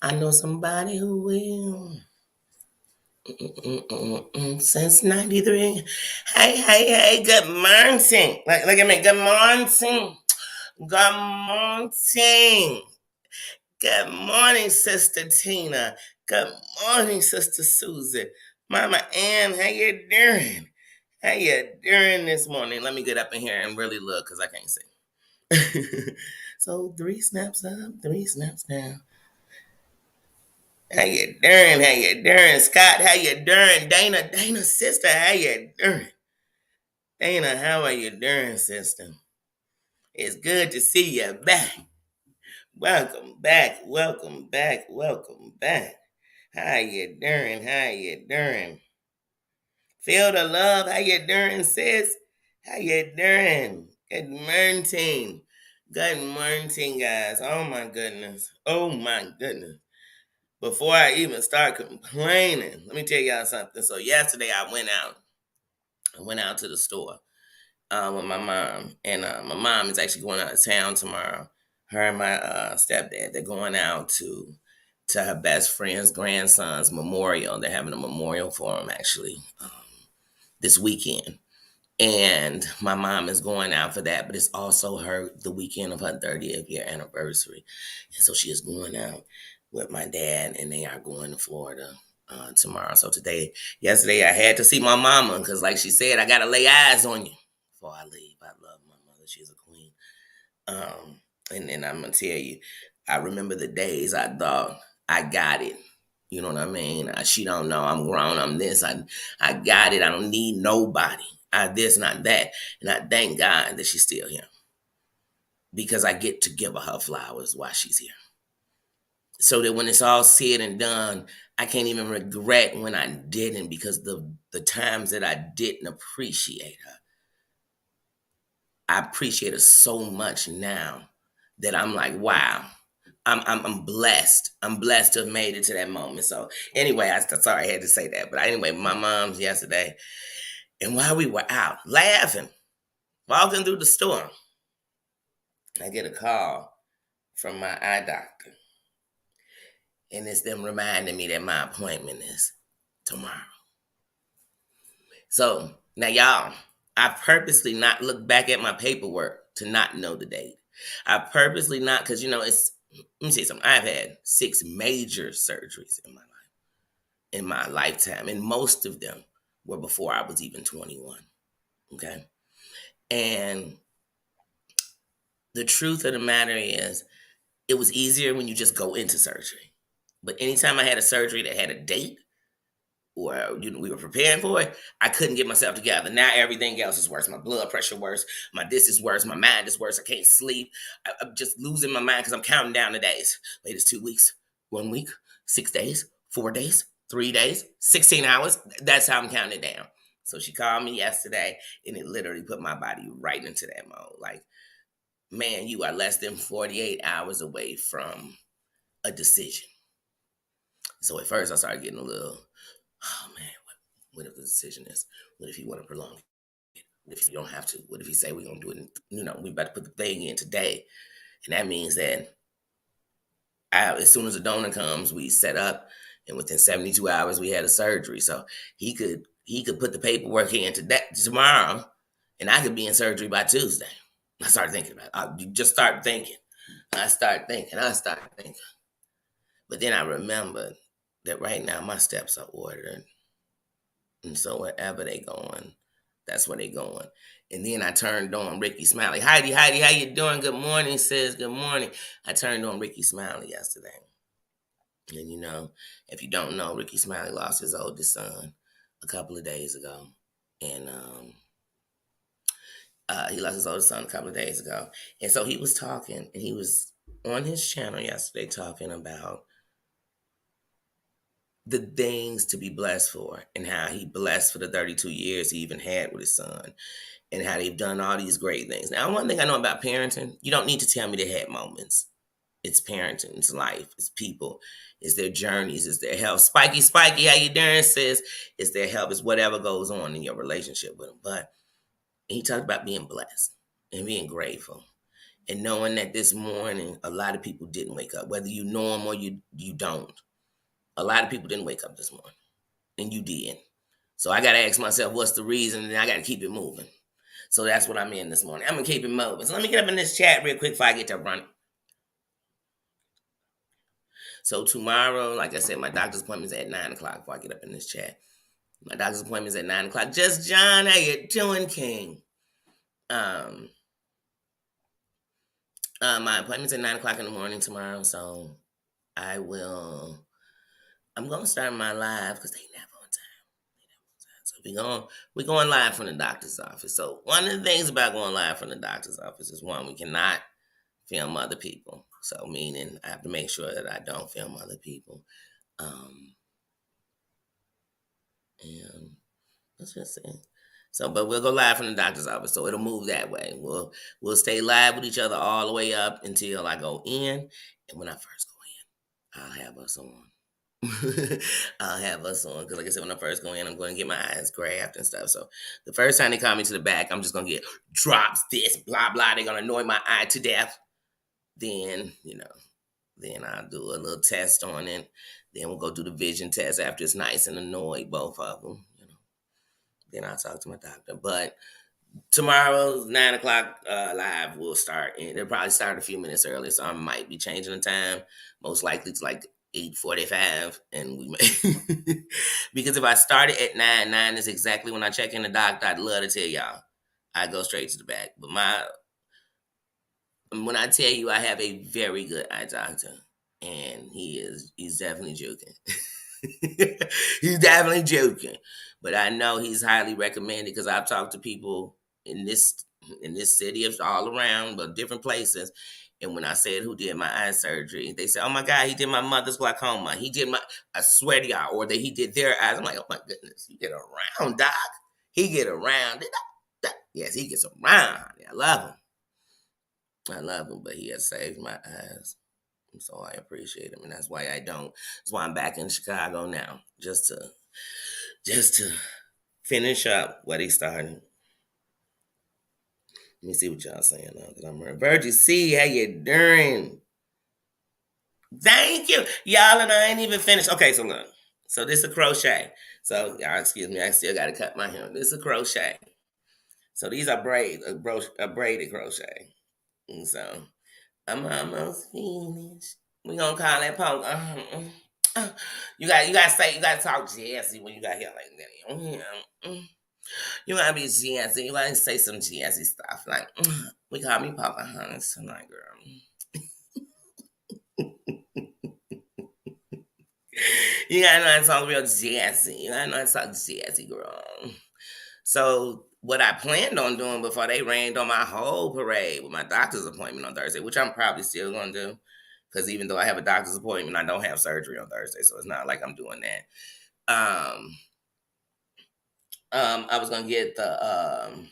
I know somebody who will. Since 93. Hey, good morning. Look at me. Good morning. Good morning. Good morning, Sister Tina. Good morning, Sister Susan. Mama Ann, how you doing? How you doing this morning? Let me get up in here and really look because I can't see. So 3 snaps up, 3 snaps down. How you doing? How you doing? Scott, how you doing? Dana, sister, how you doing? Dana, how are you doing, sister? It's good to see you back. Welcome back, welcome back, welcome back. How you doing? How you doing? Feel the love. How you doing, sis? How you doing? Good morning. Good morning, guys. Oh my goodness. Oh my goodness. Before I even start complaining, let me tell y'all something. So yesterday I went out. I went out to the store with my mom, and my mom is actually going out of town tomorrow. Her and my stepdad, they're going out to her best friend's grandson's memorial. They're having a memorial for him actually this weekend, and my mom is going out for that. But it's also the weekend of her 30th year anniversary, and so she is going out with my dad, and they are going to Florida tomorrow. So yesterday, I had to see my mama because, like she said, I gotta lay eyes on you before I leave. I love my mother; she's a queen. And then I'm gonna tell you, I remember the days I thought I got it. You know what I mean? She don't know I'm grown. I'm this. I got it. I don't need nobody. I this, not that. And I thank God that she's still here because I get to give her flowers while she's here. So that when it's all said and done, I can't even regret when I didn't, because the times that I didn't appreciate her, I appreciate her so much now that I'm like, wow, I'm blessed. I'm blessed to have made it to that moment. So anyway, sorry I had to say that, but anyway, my mom's yesterday, and while we were out laughing, walking through the store, I get a call from my eye doctor. And it's them reminding me that my appointment is tomorrow. So now, y'all, I purposely not look back at my paperwork to not know the date. I purposely not, because let me say something. I've had 6 major surgeries in my lifetime, and most of them were before I was even 21. Okay. And the truth of the matter is, it was easier when you just go into surgery. But anytime I had a surgery that had a date, or we were preparing for it, I couldn't get myself together. Now everything else is worse. My blood pressure worse. My this is worse. My mind is worse. I can't sleep. I'm just losing my mind because I'm counting down the days. Wait, it's 2 weeks, 1 week, 6 days, 4 days, 3 days, 16 hours. That's how I'm counting it down. So she called me yesterday, and it literally put my body right into that mode. Like, man, you are less than 48 hours away from a decision. So at first I started getting a little, oh man, what if the decision is? What if he want to prolong it? What if you don't have to? What if he say we're gonna do it? We about to put the thing in today, and that means that as soon as the donor comes, we set up, and within 72 hours we had a surgery. So he could put the paperwork in tomorrow, and I could be in surgery by Tuesday. I started thinking about it. You just start thinking. I start thinking. But then I remembered that right now my steps are ordered. And so wherever they going, that's where they going. And then I turned on Ricky Smiley. Heidi, how you doing? Good morning, sis. Good morning. I turned on Ricky Smiley yesterday. And if you don't know, Ricky Smiley lost his oldest son a couple of days ago. And he lost his oldest son a couple of days ago. And so he was talking, and he was on his channel yesterday talking about the things to be blessed for, and how he blessed for the 32 years he even had with his son, and how they've done all these great things. Now, one thing I know about parenting, you don't need to tell me they had moments. It's parenting, it's life, it's people, it's their journeys, it's their health. Spiky, how you doing, sis? It's their health, it's whatever goes on in your relationship with them. But he talked about being blessed and being grateful. And knowing that this morning a lot of people didn't wake up, whether you know them or you don't. A lot of people didn't wake up this morning, and you did. So I got to ask myself, what's the reason? And I got to keep it moving. So that's what I'm in this morning. I'm gonna keep it moving. So let me get up in this chat real quick before I get to running. So tomorrow, like I said, my doctor's appointment is at 9 o'clock before I get up in this chat. My doctor's appointment is at 9 o'clock. Just John, how you doing, King? Um, my appointment's at 9 o'clock in the morning tomorrow, so I will. I'm gonna start my live because they never on time. So we're going live from the doctor's office. So one of the things about going live from the doctor's office is one, we cannot film other people. So meaning I have to make sure that I don't film other people. And let's just say. So, but we'll go live from the doctor's office, so it'll move that way. We'll stay live with each other all the way up until I go in, and when I first go in, I'll have us on. I'll have us on because, like I said, when I first go in, I'm going to get my eyes grabbed and stuff. So, the first time they call me to the back, I'm just going to get drops, this, blah blah. They're going to annoy my eye to death. Then, then I'll do a little test on it. Then we'll go do the vision test after it's nice and annoyed, both of them. Then I'll talk to my doctor. But tomorrow's 9 o'clock live will start, and it'll probably start a few minutes early, so I might be changing the time. Most likely it's like 8:45, and we may because if I started at 9 is exactly when I check in the doctor. I'd love to tell y'all I go straight to the back, but when I tell you I have a very good eye doctor, and he's definitely joking. He's definitely joking, but I know he's highly recommended because I've talked to people in this city, all around, but different places. And when I said who did my eye surgery, they said, "Oh my God, he did my mother's glaucoma. He did my." I swear to y'all, or that he did their eyes. I'm like, "Oh my goodness, you get around, doc. He get around." Yes, he gets around. Honey. I love him. I love him, but he has saved my eyes. So I appreciate him, and that's why I don't. That's why I'm back in Chicago now, just to finish up what he started. Let me see what y'all saying now, because I'm hearing Virgie C. How you doing? Thank you, y'all, and I ain't even finished. Okay, so look, so this is a crochet. So y'all, excuse me, I still got to cut my hair. This is a crochet. So these are a braided crochet. And so I'm almost finished. We gonna call that poke. You gotta talk jazzy when you got hair like that. You gotta be jazzy. You gotta say some jazzy stuff like, we call me Pocahontas tonight, girl. You gotta know how to talk real jazzy. You gotta know how to talk jazzy, girl. So what I planned on doing before they rained on my whole parade with my doctor's appointment on Thursday, which I'm probably still gonna do, because even though I have a doctor's appointment, I don't have surgery on Thursday, so it's not like I'm doing that. I was gonna get the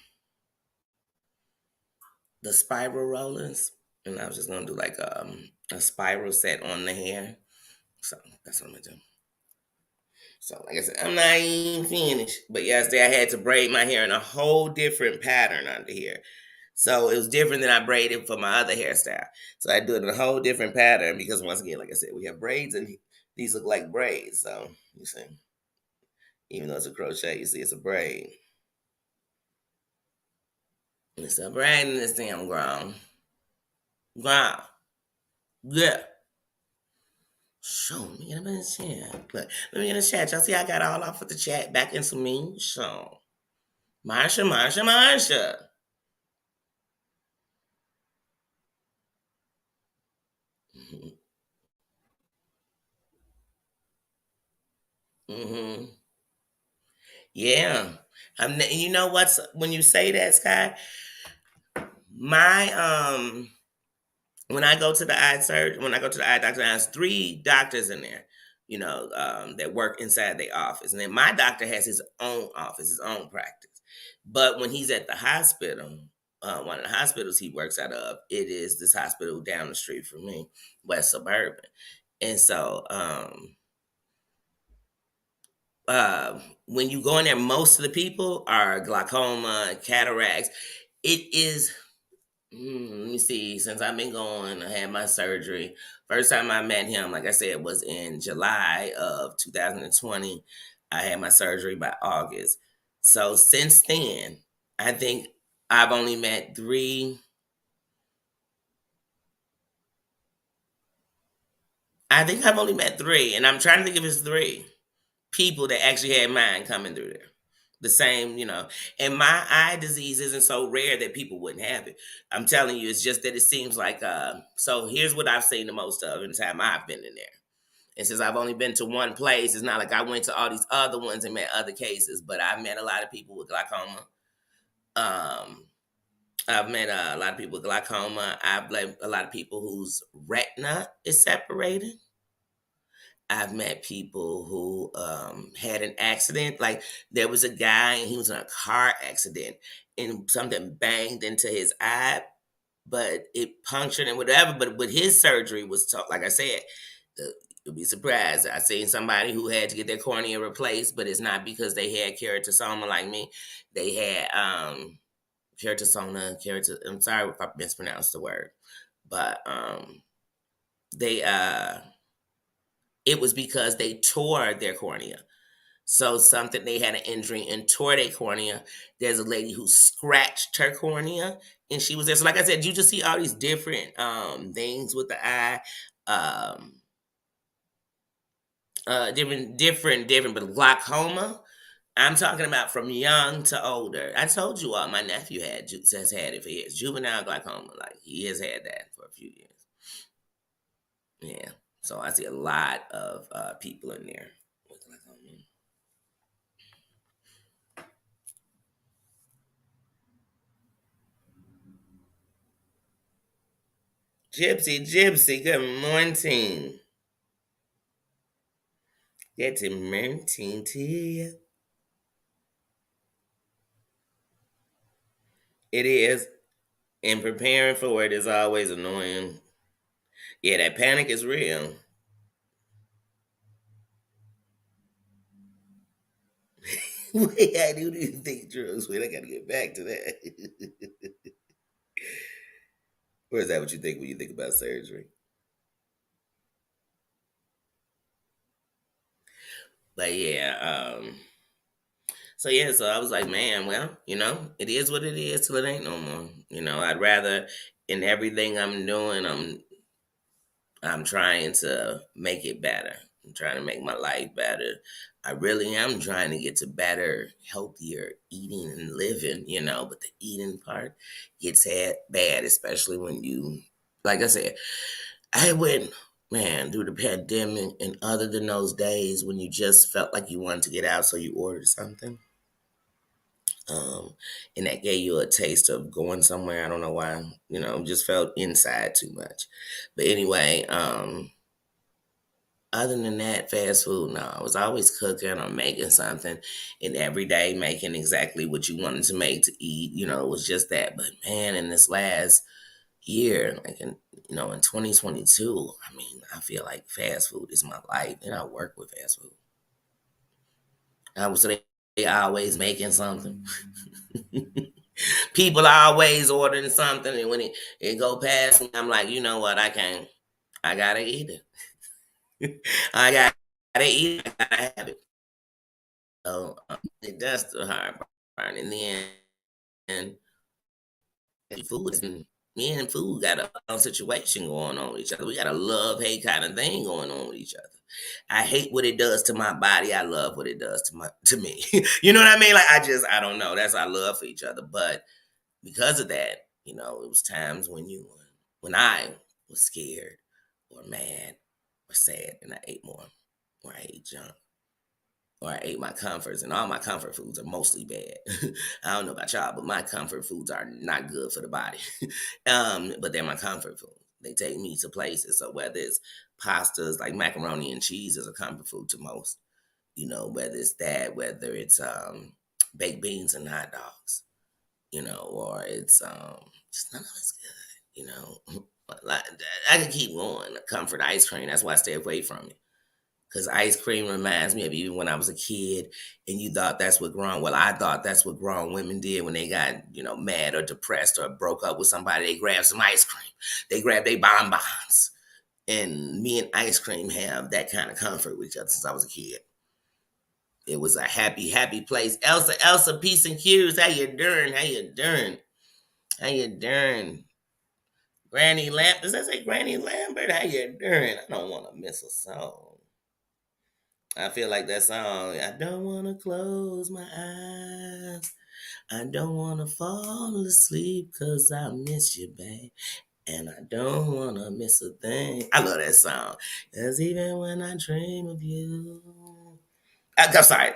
spiral rollers, and I was just gonna do like a spiral set on the hair. So that's what I'm gonna do. So like I said, I'm not even finished. But yesterday I had to braid my hair in a whole different pattern under here. So it was different than I braided for my other hairstyle. So I do it in a whole different pattern because once again, like I said, we have braids and these look like braids. So you see, even though it's a crochet, you see it's a braid. It's a braid in this damn ground. Wow. Yeah. Show me get up in the chat. Look, let me get in the chat. Y'all see I got all off with the chat back into me. So Marsha. Mm-hmm. Yeah. You know what's when you say that, Sky? My when I go to the eye surgeon, when I go to the eye doctor, there's 3 doctors in there, that work inside the office. And then my doctor has his own office, his own practice. But when he's at the hospital, one of the hospitals he works out of, it is this hospital down the street from me, West Suburban. And so when you go in there, most of the people are glaucoma, cataracts. It is Let me see. Since I've been going, I had my surgery. First time I met him, like I said, was in July of 2020. I had my surgery by August. So since then, I think I've only met three. I think I've only met three, and I'm trying to think if it's three people that actually had mine coming through there. The same, and my eye disease isn't so rare that people wouldn't have it. I'm telling you, it's just that it seems like so here's what I've seen the most of in the time I've been in there. And since I've only been to one place, it's not like I went to all these other ones and met other cases, but I've met a lot of people with glaucoma. Um, I've met a lot of people with glaucoma. I've met a lot of people whose retina is separated. I've met people who had an accident. Like there was a guy and he was in a car accident and something banged into his eye, but it punctured and whatever. But with his surgery was like I said, you'll be surprised. I seen somebody who had to get their cornea replaced, but it's not because they had keratosoma like me. They had keratosoma. I'm sorry if I mispronounced the word, but they it was because they tore their cornea. So something they had an injury and tore their cornea. There's a lady who scratched her cornea and she was there. So like I said, you just see all these different things with the eye. Um different, but glaucoma. I'm talking about from young to older. I told you all my nephew has had it for years. Juvenile glaucoma. Like he has had that for a few years. Yeah. So I see a lot of people in there with glaucoma. Gypsy, good morning. Good morning to you. It is. And preparing for it is always annoying. Yeah, that panic is real. Wait, I do need to take drugs. Wait, I gotta get back to that. Or is that what you think when you think about surgery? But yeah, so yeah, so I was like, man, well, it is what it is till it ain't no more. I'd rather in everything I'm doing, I'm trying to make it better. I'm trying to make my life better. I really am trying to get to better, healthier eating and living, but the eating part gets bad, especially when like I said, I went, man, through the pandemic, and other than those days when you just felt like you wanted to get out, so you ordered something. And that gave you a taste of going somewhere. I don't know why, just felt inside too much. But anyway, other than that, fast food, no. I was always cooking or making something and every day making exactly what you wanted to make to eat. It was just that. But man, in this last year, like in 2022, I mean, I feel like fast food is my life and I work with fast food. I was they always making something. People are always ordering something and when it go past me, I'm like, you know what, I can't. I gotta eat it. I gotta eat it. I gotta have it. So that's the hard part. And then and food is me and food got a situation going on with each other. We got a love hate kind of thing going on with each other. I hate what it does to my body. I love what it does to me. You know what I mean? Like I don't know. That's our love for each other. But because of that, it was times when I was scared or mad or sad and I ate more or I ate junk or I ate my comforts, and all my comfort foods are mostly bad. I don't know about y'all, but my comfort foods are not good for the body. But they're my comfort food. They take me to places. So whether it's pastas like macaroni and cheese is a comfort food to most. Whether it's that, whether it's baked beans and hot dogs, or it's just none of it's good. Like, I can keep going. Comfort ice cream. That's why I stay away from it. Because ice cream reminds me of even when I was a kid and you thought that's what I thought that's what grown women did when they got, mad or depressed or broke up with somebody. They grabbed some ice cream. They grabbed their bonbons. And me and ice cream have that kind of comfort with each other since I was a kid. It was a happy, happy place. Elsa, peace and cues. How you doing? How you doing? How you doing? Granny Lamp. Does that say Granny Lambert? How you doing? I don't want to miss a song. I feel like that song. I don't want to close my eyes. I don't want to fall asleep because I miss you, babe. And I don't want to miss a thing. I love that song. Because even when I dream of you. I'm sorry.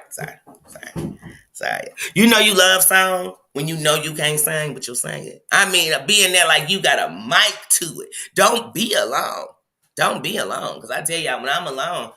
You know you love song when you know you can't sing, but you'll sing it. I mean, being there like you got a mic to it. Don't be alone. Don't be alone. Because I tell y'all, when I'm alone,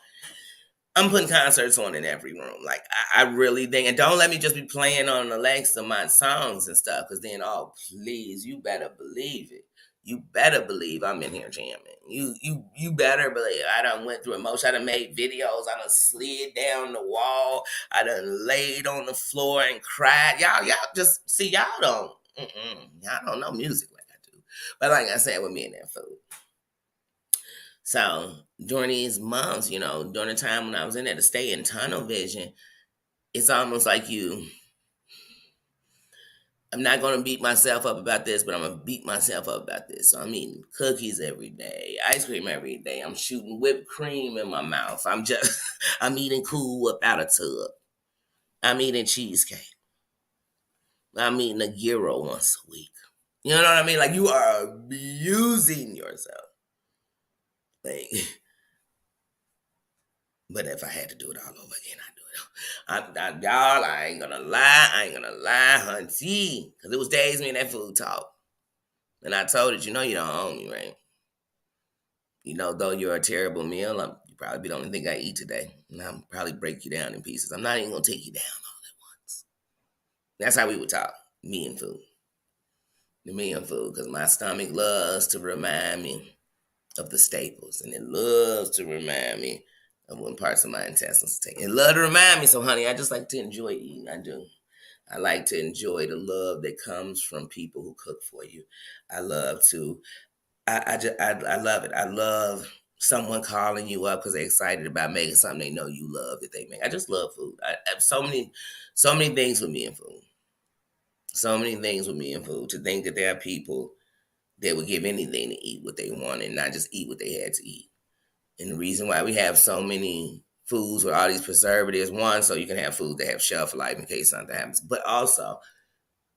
I'm putting concerts on in every room. Like, I really think, and don't let me just be playing on Alexa my songs and stuff, because then, oh, please, you better believe it. You better believe I'm in here jamming. You better believe. I done went through emotion. I done made videos. I done slid down the wall. I done laid on the floor and cried. Y'all just, see, y'all don't know music like I do. But like I said, with me and that food. So during these months, during the time when I was in there to stay in tunnel vision, it's almost like I'm not going to beat myself up about this, but I'm going to beat myself up about this. So I'm eating cookies every day, ice cream every day. I'm shooting whipped cream in my mouth. I'm eating Cool Whip out of tub. I'm eating cheesecake. I'm eating a gyro once a week. You know what I mean? Like, you are abusing yourself. Like, but if I had to do it all over again, I'd do it. Y'all, I ain't gonna lie, hunty. Because it was days me and that food talk. And I told it, you don't own me, right? Though you're a terrible meal, you probably be the only thing I eat today. And I'll probably break you down in pieces. I'm not even gonna take you down all at once. That's how we would talk, me and food. Me and food, because my stomach loves to remind me of the staples. And it loves to remind me of when parts of my intestines take. It love to remind me. So, honey, I just like to enjoy eating. I do. I like to enjoy the love that comes from people who cook for you. I love to. I love it. I love someone calling you up because they're excited about making something they know you love that they make. I just love food. I have so many things with me and food. So many things with me and food. To think that there are people that would give anything to eat what they want and not just eat what they had to eat. And the reason why we have so many foods with all these preservatives, one, so you can have food that have shelf life in case something happens, but also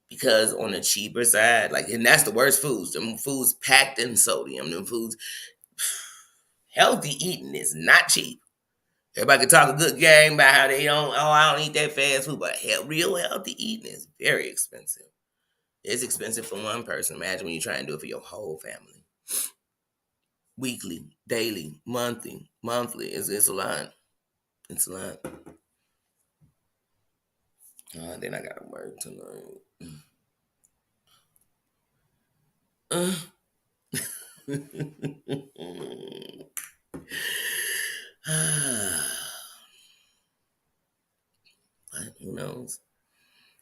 because on the cheaper side, and that's the worst foods, them foods packed in sodium, them foods, healthy eating is not cheap. Everybody can talk a good game about how I don't eat that fast food, but real healthy eating is very expensive. It's expensive for one person. Imagine when you try and do it for your whole family. Weekly, daily, monthly. It's a lot. It's a lot. Then I gotta work tonight. But who knows?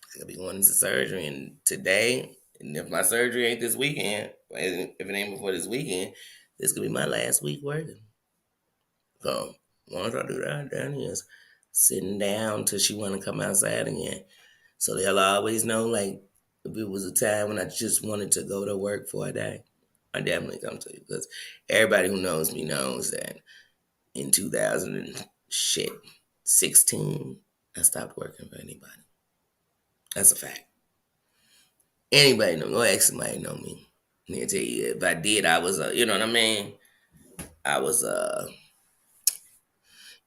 I could be going into surgery and today, and if my surgery ain't this weekend, if it ain't before this weekend, this could be my last week working. So once I do that, then is sitting down till she want to come outside again. So they'll always know, if it was a time when I just wanted to go to work for a day, I definitely come to you, because everybody who knows me knows that in 2016, I stopped working for anybody. That's a fact. Anybody know? Go ask somebody know me. They'll tell you if I did, I was you know what I mean? I was a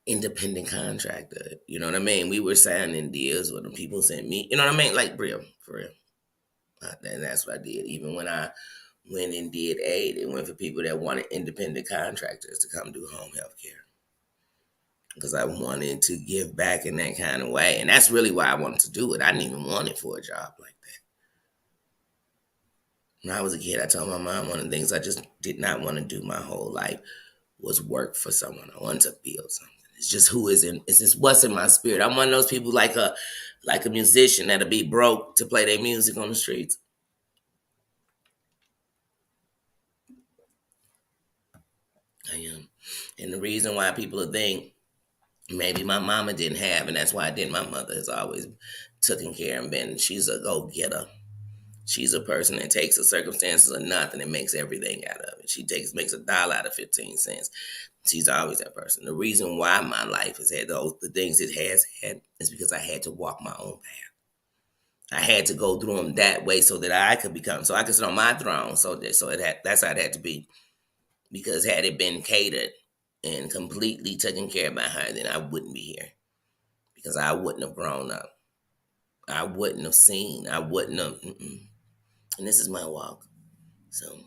independent contractor. You know what I mean? We were signing deals with them. People sent me, you know what I mean? Like real, for real. And that's what I did. Even when I went and did aid, it went for people that wanted independent contractors to come do home health care. Because I wanted to give back in that kind of way. And that's really why I wanted to do it. I didn't even want it for a job like that. When I was a kid, I told my mom one of the things I just did not want to do my whole life was work for someone. I wanted to build something. It's just who is in. It's just what's in my spirit. I'm one of those people like a musician that'll be broke to play their music on the streets. I am, and the reason why people think maybe my mama didn't have, and that's why I did. My mother has always taken care and been. She's a go getter. She's a person that takes the circumstances of nothing and makes everything out of it. She makes $1 out of 15 cents. She's always that person. The reason why my life has had the things it has had is because I had to walk my own path. I had to go through them that way so that I could become, so I could sit on my throne. That's how it had to be. Because had it been catered and completely taken care of by her, then I wouldn't be here. Because I wouldn't have grown up. I wouldn't have seen. I wouldn't have. And this is my walk. So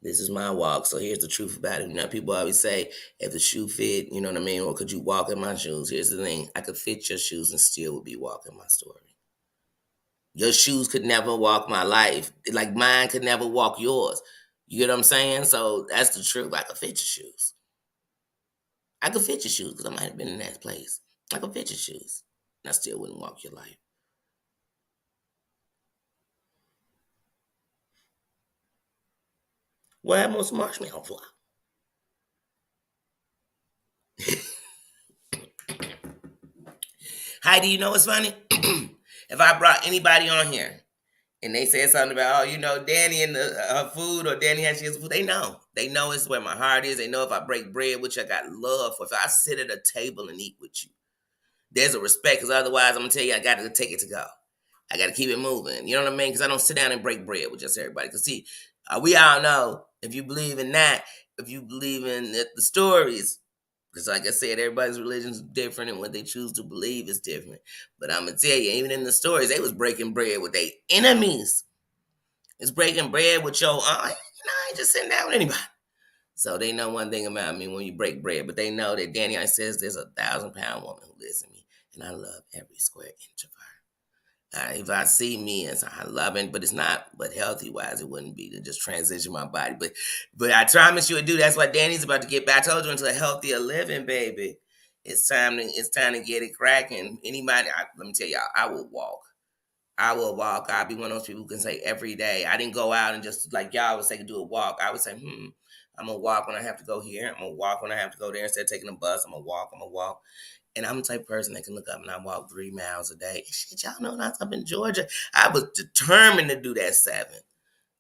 this is my walk. So here's the truth about it. You know, people always say, if the shoe fit, you know what I mean? Or could you walk in my shoes? Here's the thing. I could fit your shoes and still would be walking my story. Your shoes could never walk my life. Like mine could never walk yours. You get what I'm saying? So that's the truth. I could fit your shoes. I could fit your shoes because I might have been in that place. I could fit your shoes. And I still wouldn't walk your life. What happened with marshmallow fly? Heidi, you know what's funny? If I brought anybody on here and they said something about, oh, you know, Danny and her food or Danny has his food, they know. They know it's where my heart is. They know if I break bread with you, I got love for. If I sit at a table and eat with you, there's a respect because otherwise I'm going to tell you I got to take it to go. I got to keep it moving. You know what I mean? Because I don't sit down and break bread with just everybody. Because see, we all know if you believe in that, if you believe in the stories, because like I said, everybody's religion is different and what they choose to believe is different. But I'm going to tell you, even in the stories, they was breaking bread with their enemies. It's breaking bread with your, I ain't just sitting down with anybody. So they know one thing about me when you break bread, but they know that Danny I says there's a 1,000-pound woman who lives in me, and I love every square inch of her. If I see me as I love it, but it's not, but healthy wise, it wouldn't be to just transition my body. But I promise you, it do. That's why Danny's about to get back. I told you into a healthier living, baby. It's time to get it cracking. Anybody, let me tell y'all, I will walk. I will walk. I'll be one of those people who can say every day. I didn't go out and just like y'all would say do a walk. I would say, I'm gonna walk when I have to go here. I'm gonna walk when I have to go there instead of taking a bus. I'm gonna walk. I'm gonna walk. And I'm the type of person that can look up and I walk 3 miles a day. Shit, y'all know when I was up in Georgia, I was determined to do that 7.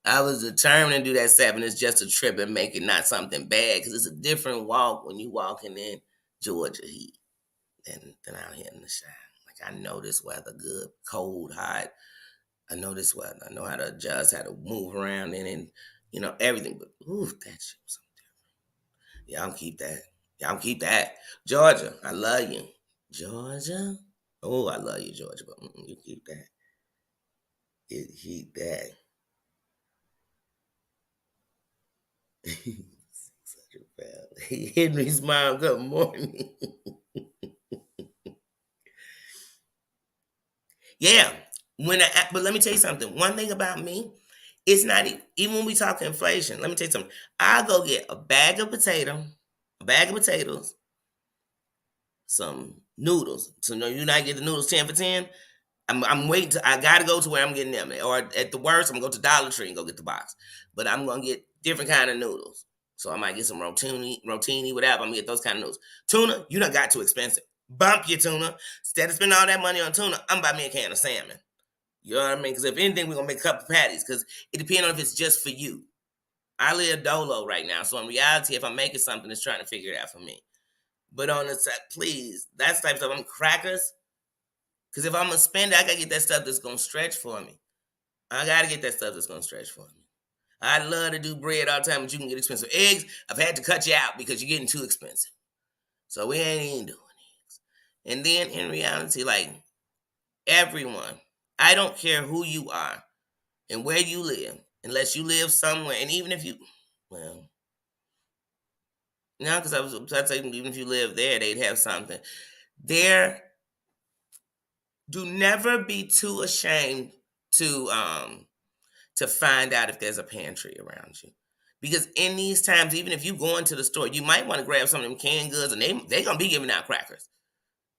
I was determined to do that 7. It's just a trip and make it not something bad because it's a different walk when you walking in Georgia heat than out here in the shine. Like I know this weather good, cold, hot. I know this weather. I know how to adjust, how to move around and you know, everything. But ooh, that shit was something different. Yeah, I'm keep that. Y'all keep that. Georgia, I love you. Georgia? Oh, I love you, Georgia, but you keep that. You keep that. Such a family. Henry's mom, good morning. Yeah. But let me tell you something. One thing about me, it's not even when we talk inflation. Let me tell you something. I'll go get a bag of potatoes, some noodles. So no, you not get the noodles 10 for 10. I'm waiting to I gotta go to where I'm getting them. Or at the worst, I'm gonna go to Dollar Tree and go get the box. But I'm gonna get different kind of noodles. So I might get some rotini, whatever. I'm gonna get those kind of noodles. Tuna, you done got too expensive. Bump your tuna. Instead of spending all that money on tuna, I'm buy me a can of salmon. You know what I mean? Because if anything, we're gonna make a couple patties. Because it depends on if it's just for you. I live dolo right now, so in reality, if I'm making something, it's trying to figure it out for me. But on the side, please, that's the type of stuff. I'm crackers. Because if I'm gonna spend it, I gotta get that stuff that's gonna stretch for me. I gotta get that stuff that's gonna stretch for me. I love to do bread all the time, but you can get expensive eggs. I've had to cut you out because you're getting too expensive. So we ain't even doing eggs. And then in reality, like everyone, I don't care who you are and where you live, unless you live somewhere. And even if you, well, no, because I was saying even if you live there, they'd have something. There, do never be too ashamed to find out if there's a pantry around you. Because in these times, even if you go into the store, you might want to grab some of them canned goods, and they gonna be giving out crackers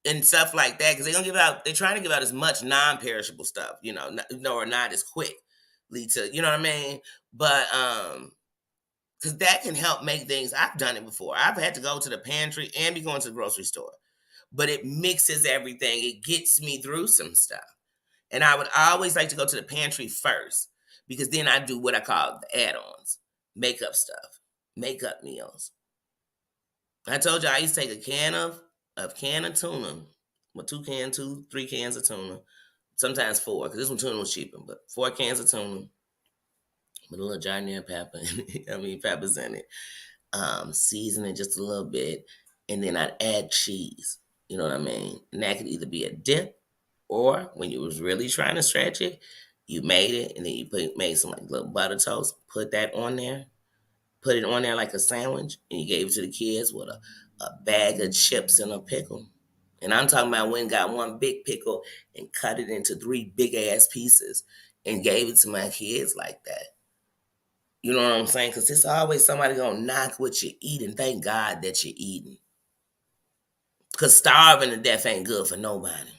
and stuff like that, because they're trying to give out as much non-perishable stuff, or not as quickly to, you know what I mean? But because that can help make things. I've done it before. I've had to go to the pantry and be going to the grocery store, but it mixes everything. It gets me through some stuff. And I would always like to go to the pantry first, because then I do what I call the add-ons, makeup stuff, makeup meals. I told you I used to take a can of tuna, well, 3 cans of tuna, sometimes 4, because this one tuna was cheaper, but 4 cans of tuna with a little giant pepper, peppers in it, season it just a little bit, and then I'd add cheese. You know what I mean? And that could either be a dip, or when you was really trying to stretch it, you made it, and then you made some like little butter toast, put that on there, put it on there like a sandwich, and you gave it to the kids with a bag of chips and a pickle. And I'm talking about when got one big pickle and cut it into 3 big ass pieces and gave it to my kids like that. You know what I'm saying? Because it's always somebody gonna knock what you eat, and thank God that you're eating. Because starving to death ain't good for nobody.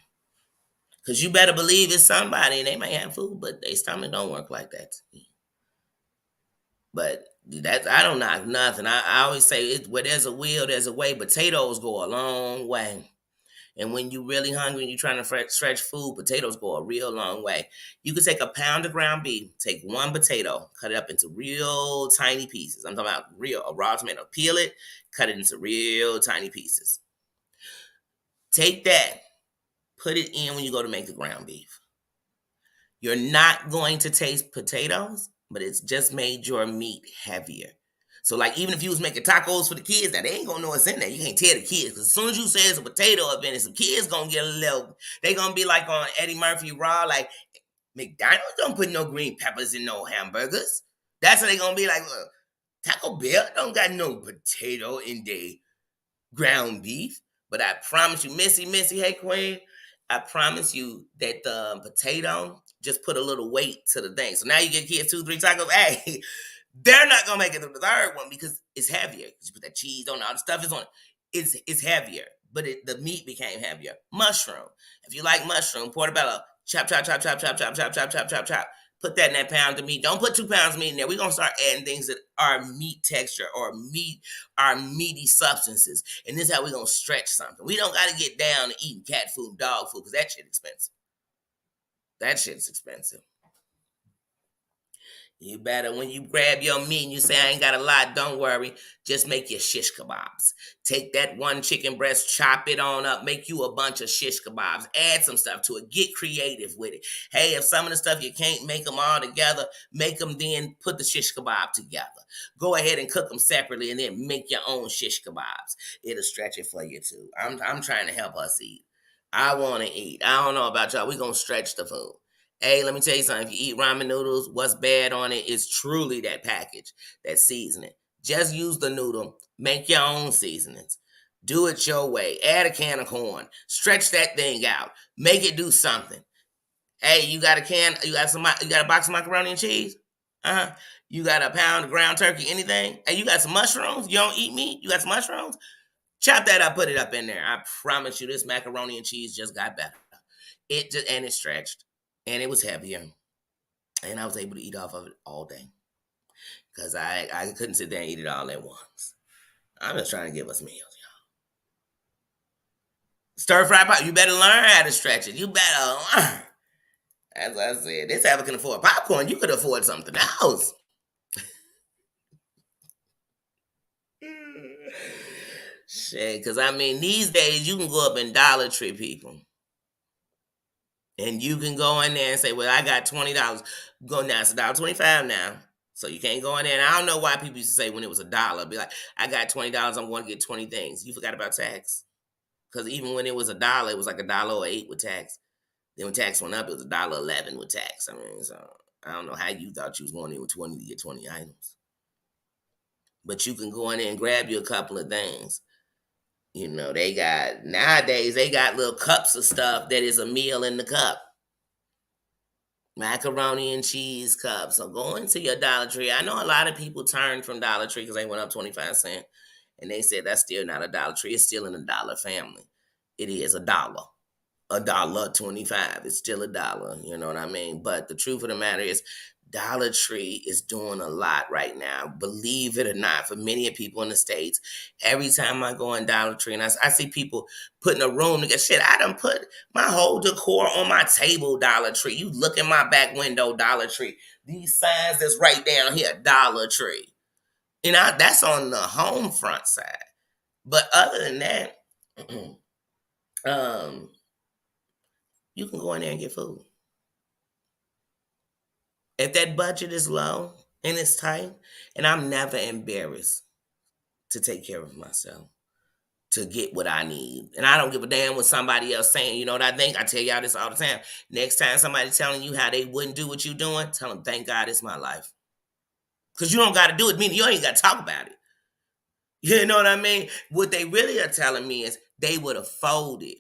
Because you better believe it's somebody, and they may have food, but their stomach don't work like that to me. But I don't knock nothing. I always say where there's a will, there's a way. Potatoes go a long way. And when you're really hungry and you're trying to stretch food, potatoes go a real long way. You could take a pound of ground beef, take 1 potato, cut it up into real tiny pieces. I'm talking about a raw tomato. Peel it, cut it into real tiny pieces. Take that, put it in when you go to make the ground beef. You're not going to taste potatoes, but it's just made your meat heavier. So, like, even if you was making tacos for the kids, now they ain't gonna know what's in there. You can't tell the kids, because as soon as you say it's a potato up in it, some kids gonna get a little. They gonna be like on Eddie Murphy Raw, like, McDonald's don't put no green peppers in no hamburgers. That's what they gonna be like. Look, Taco Bell don't got no potato in their ground beef. But I promise you, Missy, hey Queen, I promise you that the potato just put a little weight to the thing. So now you get kids 2, 3 tacos. Hey, they're not gonna make it to the third one because it's heavier. You put that cheese on, all the stuff is on it. It's heavier, but the meat became heavier. Mushroom. If you like mushroom, portobello, chop, chop, chop, chop, chop, chop, chop, chop, chop, chop, chop. Put that in that pound of meat. Don't put 2 pounds of meat in there. We're gonna start adding things that are meat texture or are meaty substances. And this is how we're gonna stretch something. We don't gotta get down to eating cat food, dog food, because that shit expensive. That shit's expensive. You better, when you grab your meat and you say, I ain't got a lot, don't worry. Just make your shish kebabs. Take that 1 chicken breast, chop it on up, make you a bunch of shish kebabs. Add some stuff to it. Get creative with it. Hey, if some of the stuff you can't make them all together, make them then put the shish kebab together. Go ahead and cook them separately and then make your own shish kebabs. It'll stretch it for you too. I'm trying to help us eat. I want to eat. I don't know about y'all. We're going to stretch the food. Hey, let me tell you something. If you eat ramen noodles, what's bad on it is truly that package, that seasoning. Just use the noodle. Make your own seasonings. Do it your way. Add a can of corn. Stretch that thing out. Make it do something. Hey, you got a box of macaroni and cheese? Uh-huh. You got a pound of ground turkey, anything? Hey, you got some mushrooms? You don't eat meat? You got some mushrooms? Chop that up, put it up in there. I promise you this macaroni and cheese just got better. It stretched. And it was heavier. And I was able to eat off of it all day. Because I couldn't sit there and eat it all at once. I'm just trying to give us meals, y'all. Stir fry pop, you better learn how to stretch it. You better learn. As I said, this ever can afford popcorn, you could afford something else. Shit, because I mean, these days you can go up in Dollar Tree, people. And you can go in there and say, well, I got $20. Go now, it's $1.25 now. So you can't go in there. And I don't know why people used to say when it was $1, be like, I got $20, I'm going to get 20 things. You forgot about tax. Because even when it was $1, it was like $1.08 with tax. Then when tax went up, it was $1.11 with tax. I mean, so I don't know how you thought you was going in with 20 to get 20 items. But you can go in there and grab you a couple of things. You know, nowadays, they got little cups of stuff that is a meal in the cup. Macaroni and cheese cups. So go into your Dollar Tree. I know a lot of people turned from Dollar Tree because they went up 25 cents. And they said that's still not a Dollar Tree. It's still in the dollar family. It is $1.25. It's still $1. You know what I mean? But the truth of the matter is, Dollar Tree is doing a lot right now. Believe it or not, for many of people in the States, every time I go in Dollar Tree and I see people putting a room together, shit, I done put my whole decor on my table, Dollar Tree. You look in my back window, Dollar Tree. These signs that's right down here, Dollar Tree. You know, that's on the home front side. But other than that, um, you can go in there and get food. If that budget is low and it's tight, and I'm never embarrassed to take care of myself, to get what I need. And I don't give a damn what somebody else saying. You know what I think? I tell y'all this all the time. Next time somebody telling you how they wouldn't do what you doing, tell them, thank God it's my life. Because you don't got to do it, meaning you ain't got to talk about it. You know what I mean? What they really are telling me is they would have folded.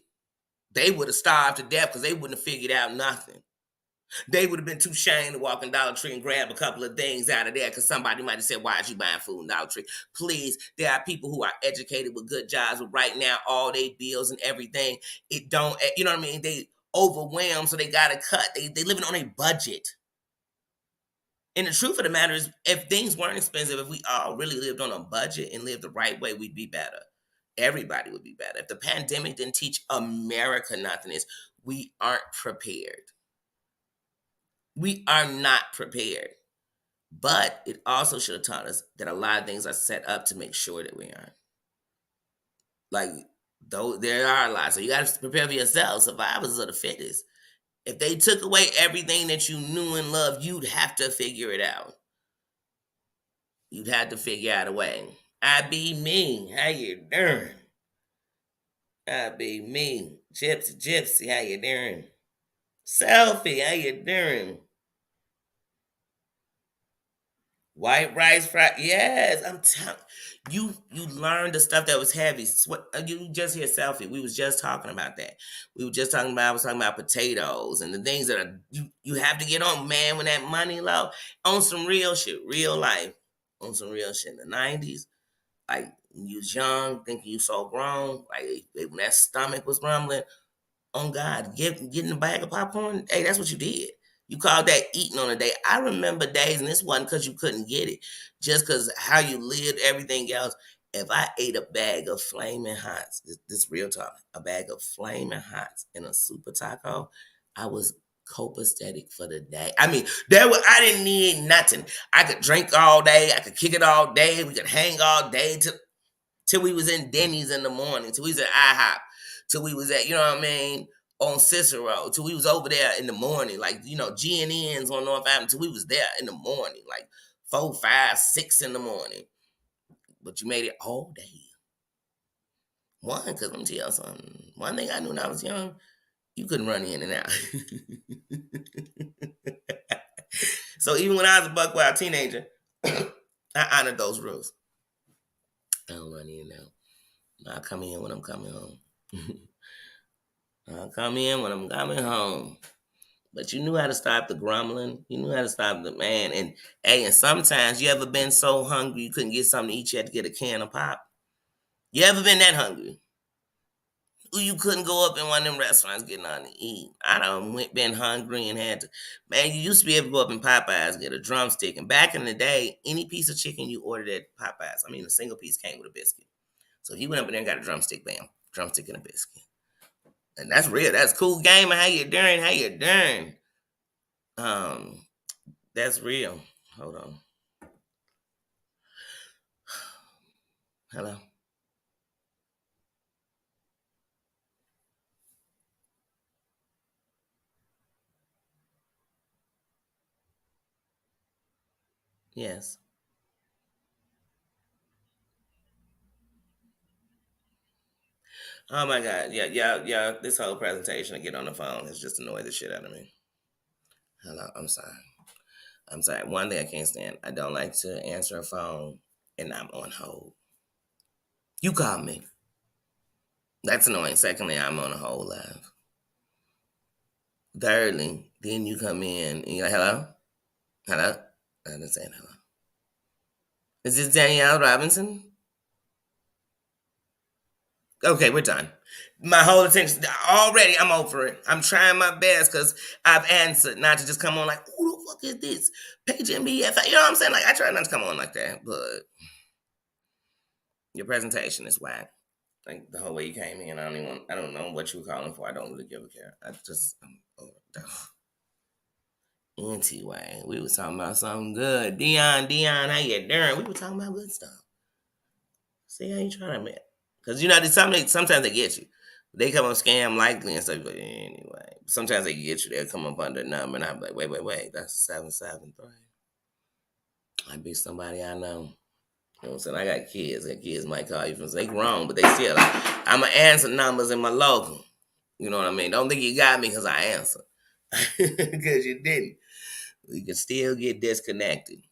They would have starved to death because they wouldn't have figured out nothing. They would have been too ashamed to walk in Dollar Tree and grab a couple of things out of there because somebody might have said, why is you buying food in Dollar Tree? Please, there are people who are educated with good jobs, but right now, all their bills and everything, it don't, you know what I mean? They overwhelmed, so they got to cut. They living on a budget. And the truth of the matter is, if things weren't expensive, if we all really lived on a budget and lived the right way, we'd be better. Everybody would be better. If the pandemic didn't teach America nothing, is we aren't prepared. We are not prepared. But it also should have taught us that a lot of things are set up to make sure that we aren't. Like, though there are a lot. So you got to prepare for yourself. Survivors of the fittest. If they took away everything that you knew and loved, you'd have to figure it out. You'd have to figure out a way. I be me. How you doing? I be me. Gypsy, how you doing? Selfie, how you doing? White rice fried. Yes, I'm telling you. You learned the stuff that was heavy. You just hear selfie. We was just talking about that. We were just talking about. I was talking about potatoes and the things that are you have to get on, man. When that money low, on some real shit, real life, on some real shit. In the '90s, like when you was young, thinking you so grown, like when that stomach was rumbling. On God, getting a bag of popcorn. Hey, that's what you did. You called that eating on a day. I remember days, and this wasn't because you couldn't get it, just because how you lived, everything else. If I ate a bag of flaming hots, this real talk, a bag of flaming hots in a super taco, I was copacetic for the day. I mean, I didn't need nothing. I could drink all day. I could kick it all day. We could hang all day till we was in Denny's in the morning, till we was at IHOP, till we was at, you know what I mean, on Cicero, till we was over there in the morning, like, you know, G&N's on North Avenue, till we was there in the morning, like 4, 5, 6 in the morning. But you made it all day. One, because let me tell you something. One thing I knew when I was young, you couldn't run in and out. So even when I was a buck wild teenager, I honored those rules. I don't run in and out. I come in when I'm coming home. I'll come in when I'm coming home. But you knew how to stop the grumbling. You knew how to stop the man. And hey, and sometimes you ever been so hungry you couldn't get something to eat, you had to get a can of pop. You ever been that hungry? You couldn't go up in one of them restaurants getting on to eat. I done been hungry and had to. Man, you used to be able to go up in Popeyes and get a drumstick. And back in the day, any piece of chicken you ordered at Popeyes, I mean, a single piece came with a biscuit. So if you went up in there and got a drumstick, bam, drumstick and a biscuit. And that's real. That's cool game. How you doing? How you doing? Um, that's real. Hold on. Hello. Yes. Oh my God. Yeah, yeah, yeah. This whole presentation to get on the phone has just annoyed the shit out of me. Hello. I'm sorry. I'm sorry. One thing I can't stand. I don't like to answer a phone and I'm on hold. You called me. That's annoying. Secondly, I'm on a hold live. Thirdly, then you come in and you're like, hello? Hello? I didn't say hello. Is this Danielle Robinson? Okay, we're done. My whole attention already. I'm over it. I'm trying my best because I've answered, not to just come on like, who the fuck is this? Page MBF. You know what I'm saying? Like I try not to come on like that, but your presentation is whack. Like the whole way you came in, I don't know what you were calling for. I don't really give a care. I'm over it. Anyway, we was talking about something good. Dion, how you doing? We were talking about good stuff. See how you trying to make? Because you know, sometimes they get you. They come up scam likely and stuff. But anyway, sometimes they get you. They'll come up under a number, and I'm like, wait, that's 773. Might be somebody I know. You know what I'm saying? I got kids. And kids might call you from they grown, but they still like, I'ma answer numbers in my local. You know what I mean? Don't think you got me because I answer. Because you didn't. You can still get disconnected.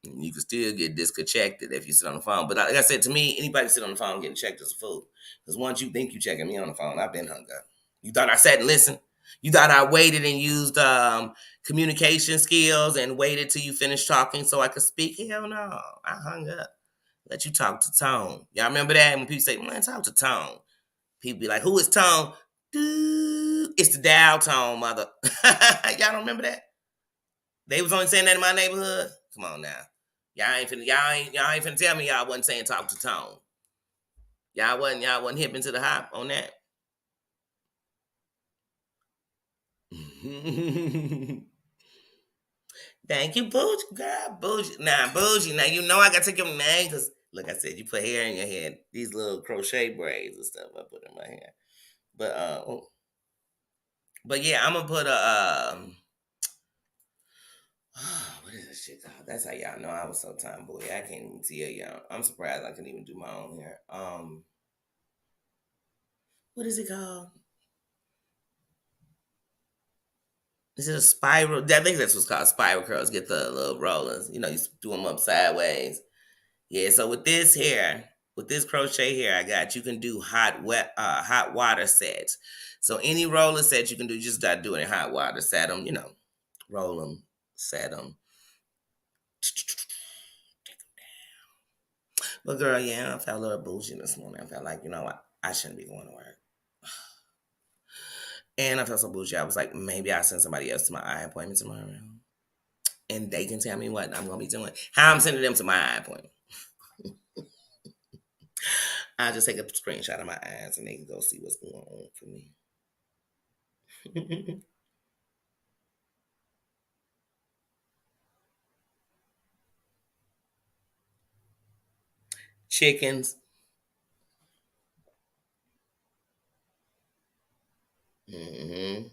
You can still get disconnected if you sit on the phone. But like I said, to me, anybody sit on the phone getting checked is a fool. Because once you think you checking me on the phone, I've been hung up. You thought I sat and listened? You thought I waited and used communication skills and waited till you finished talking so I could speak? Hell no. I hung up. Let you talk to Tone. Y'all remember that? When people say, man, talk to Tone. People be like, who is Tone? Dude, it's the dial tone, mother. Y'all don't remember that? They was only saying that in my neighborhood. Come on now. Y'all ain't finna tell me y'all wasn't saying talk to Tone. Y'all wasn't hip into the hop on that. Thank you, Bougie, girl. Bougie. Nah, Bougie. Now you know I gotta take your name because like I said, you put hair in your head. These little crochet braids and stuff I put in my hair. But yeah, I'm gonna put a what is this shit called? That's how y'all know I was so tomboy. I can't even tell y'all. I'm surprised I can even do my own hair. What is it called? Is it a spiral? I think that's what's called spiral curls. Get the little rollers. You know, you do them up sideways. Yeah. So with this hair, with this crochet hair I got, you can do hot water sets. So any roller set you can do, you just start doing it hot water. Set them. You know, roll them, set them. But girl, yeah, I felt a little bougie this morning. I felt like, you know what, I shouldn't be going to work. And I felt so bougie. I was like, maybe I'll send somebody else to my eye appointment tomorrow. And they can tell me what I'm going to be doing. How I'm sending them to my eye appointment. I'll just take a screenshot of my eyes and they can go see what's going on for me. Chickens. Mm-hmm.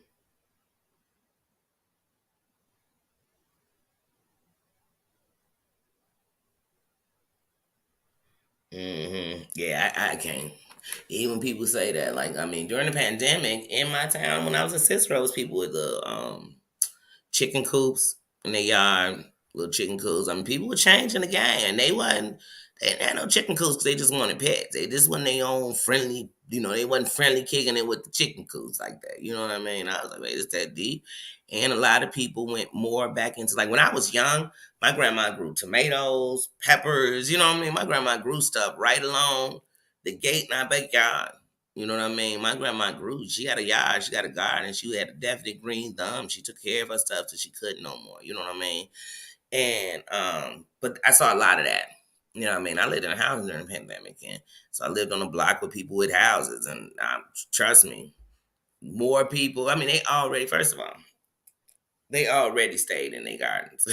Mm-hmm. Yeah, I can't. Even people say that, like, I mean, during the pandemic in my town when I was in Cicero, people with the chicken coops in their yard, little chicken coops. I mean, people were changing the game, and they didn't have no chicken coops because they just wanted pets. They just wasn't their own friendly, you know, they wasn't friendly kicking it with the chicken coops like that. You know what I mean? I was like, wait, it's that deep. And a lot of people went more back into, like, when I was young, my grandma grew tomatoes, peppers, you know what I mean? My grandma grew stuff right along the gate in our backyard. You know what I mean? My grandma grew. She had a yard. She got a garden. She had a definite green thumb. She took care of her stuff till she couldn't no more. You know what I mean? And but I saw a lot of that. You know what I mean? I lived in a house during the pandemic, and so I lived on a block with people with houses. And trust me, more people. I mean, they already. First of all, they already stayed in their gardens.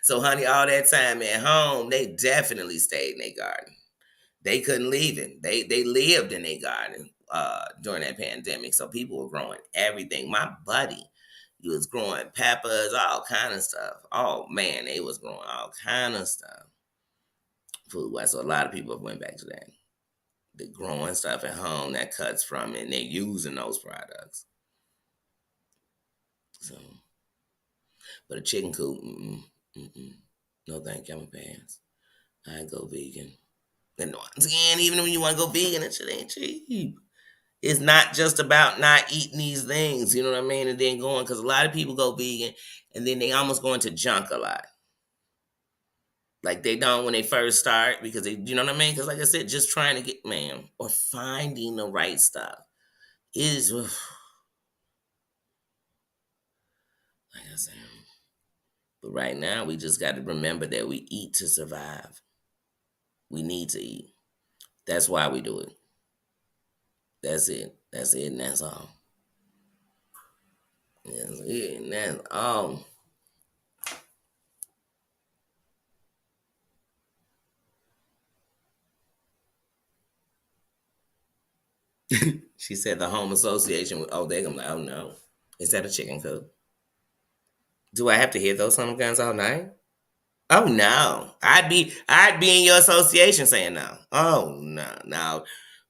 So, honey, all that time at home, they definitely stayed in their garden. They couldn't leave it. They lived in their garden during that pandemic. So people were growing everything. My buddy, he was growing peppers, all kind of stuff. Oh man, they was growing all kind of stuff. Food wise. So a lot of people went back to that. The growing stuff at home that cuts from it and they're using those products. So but a chicken coop, mm-mm. No thank you, I'm a pass. I go vegan. And once again, even when you want to go vegan, that shit ain't cheap. It's not just about not eating these things, you know what I mean? And then going, because a lot of people go vegan and then they almost go into junk a lot. Like they don't when they first start because they, you know what I mean? Because like I said, just trying to get, man, or finding the right stuff is, like I said, but right now we just got to remember that we eat to survive. We need to eat. That's why we do it. That's it. That's it, and that's all. That's it, and that's all. She said the home association. Oh, they gonna. Oh no, is that a chicken coop? Do I have to hear those some guns all night? Oh no, I'd be in your association saying no. Oh no, no,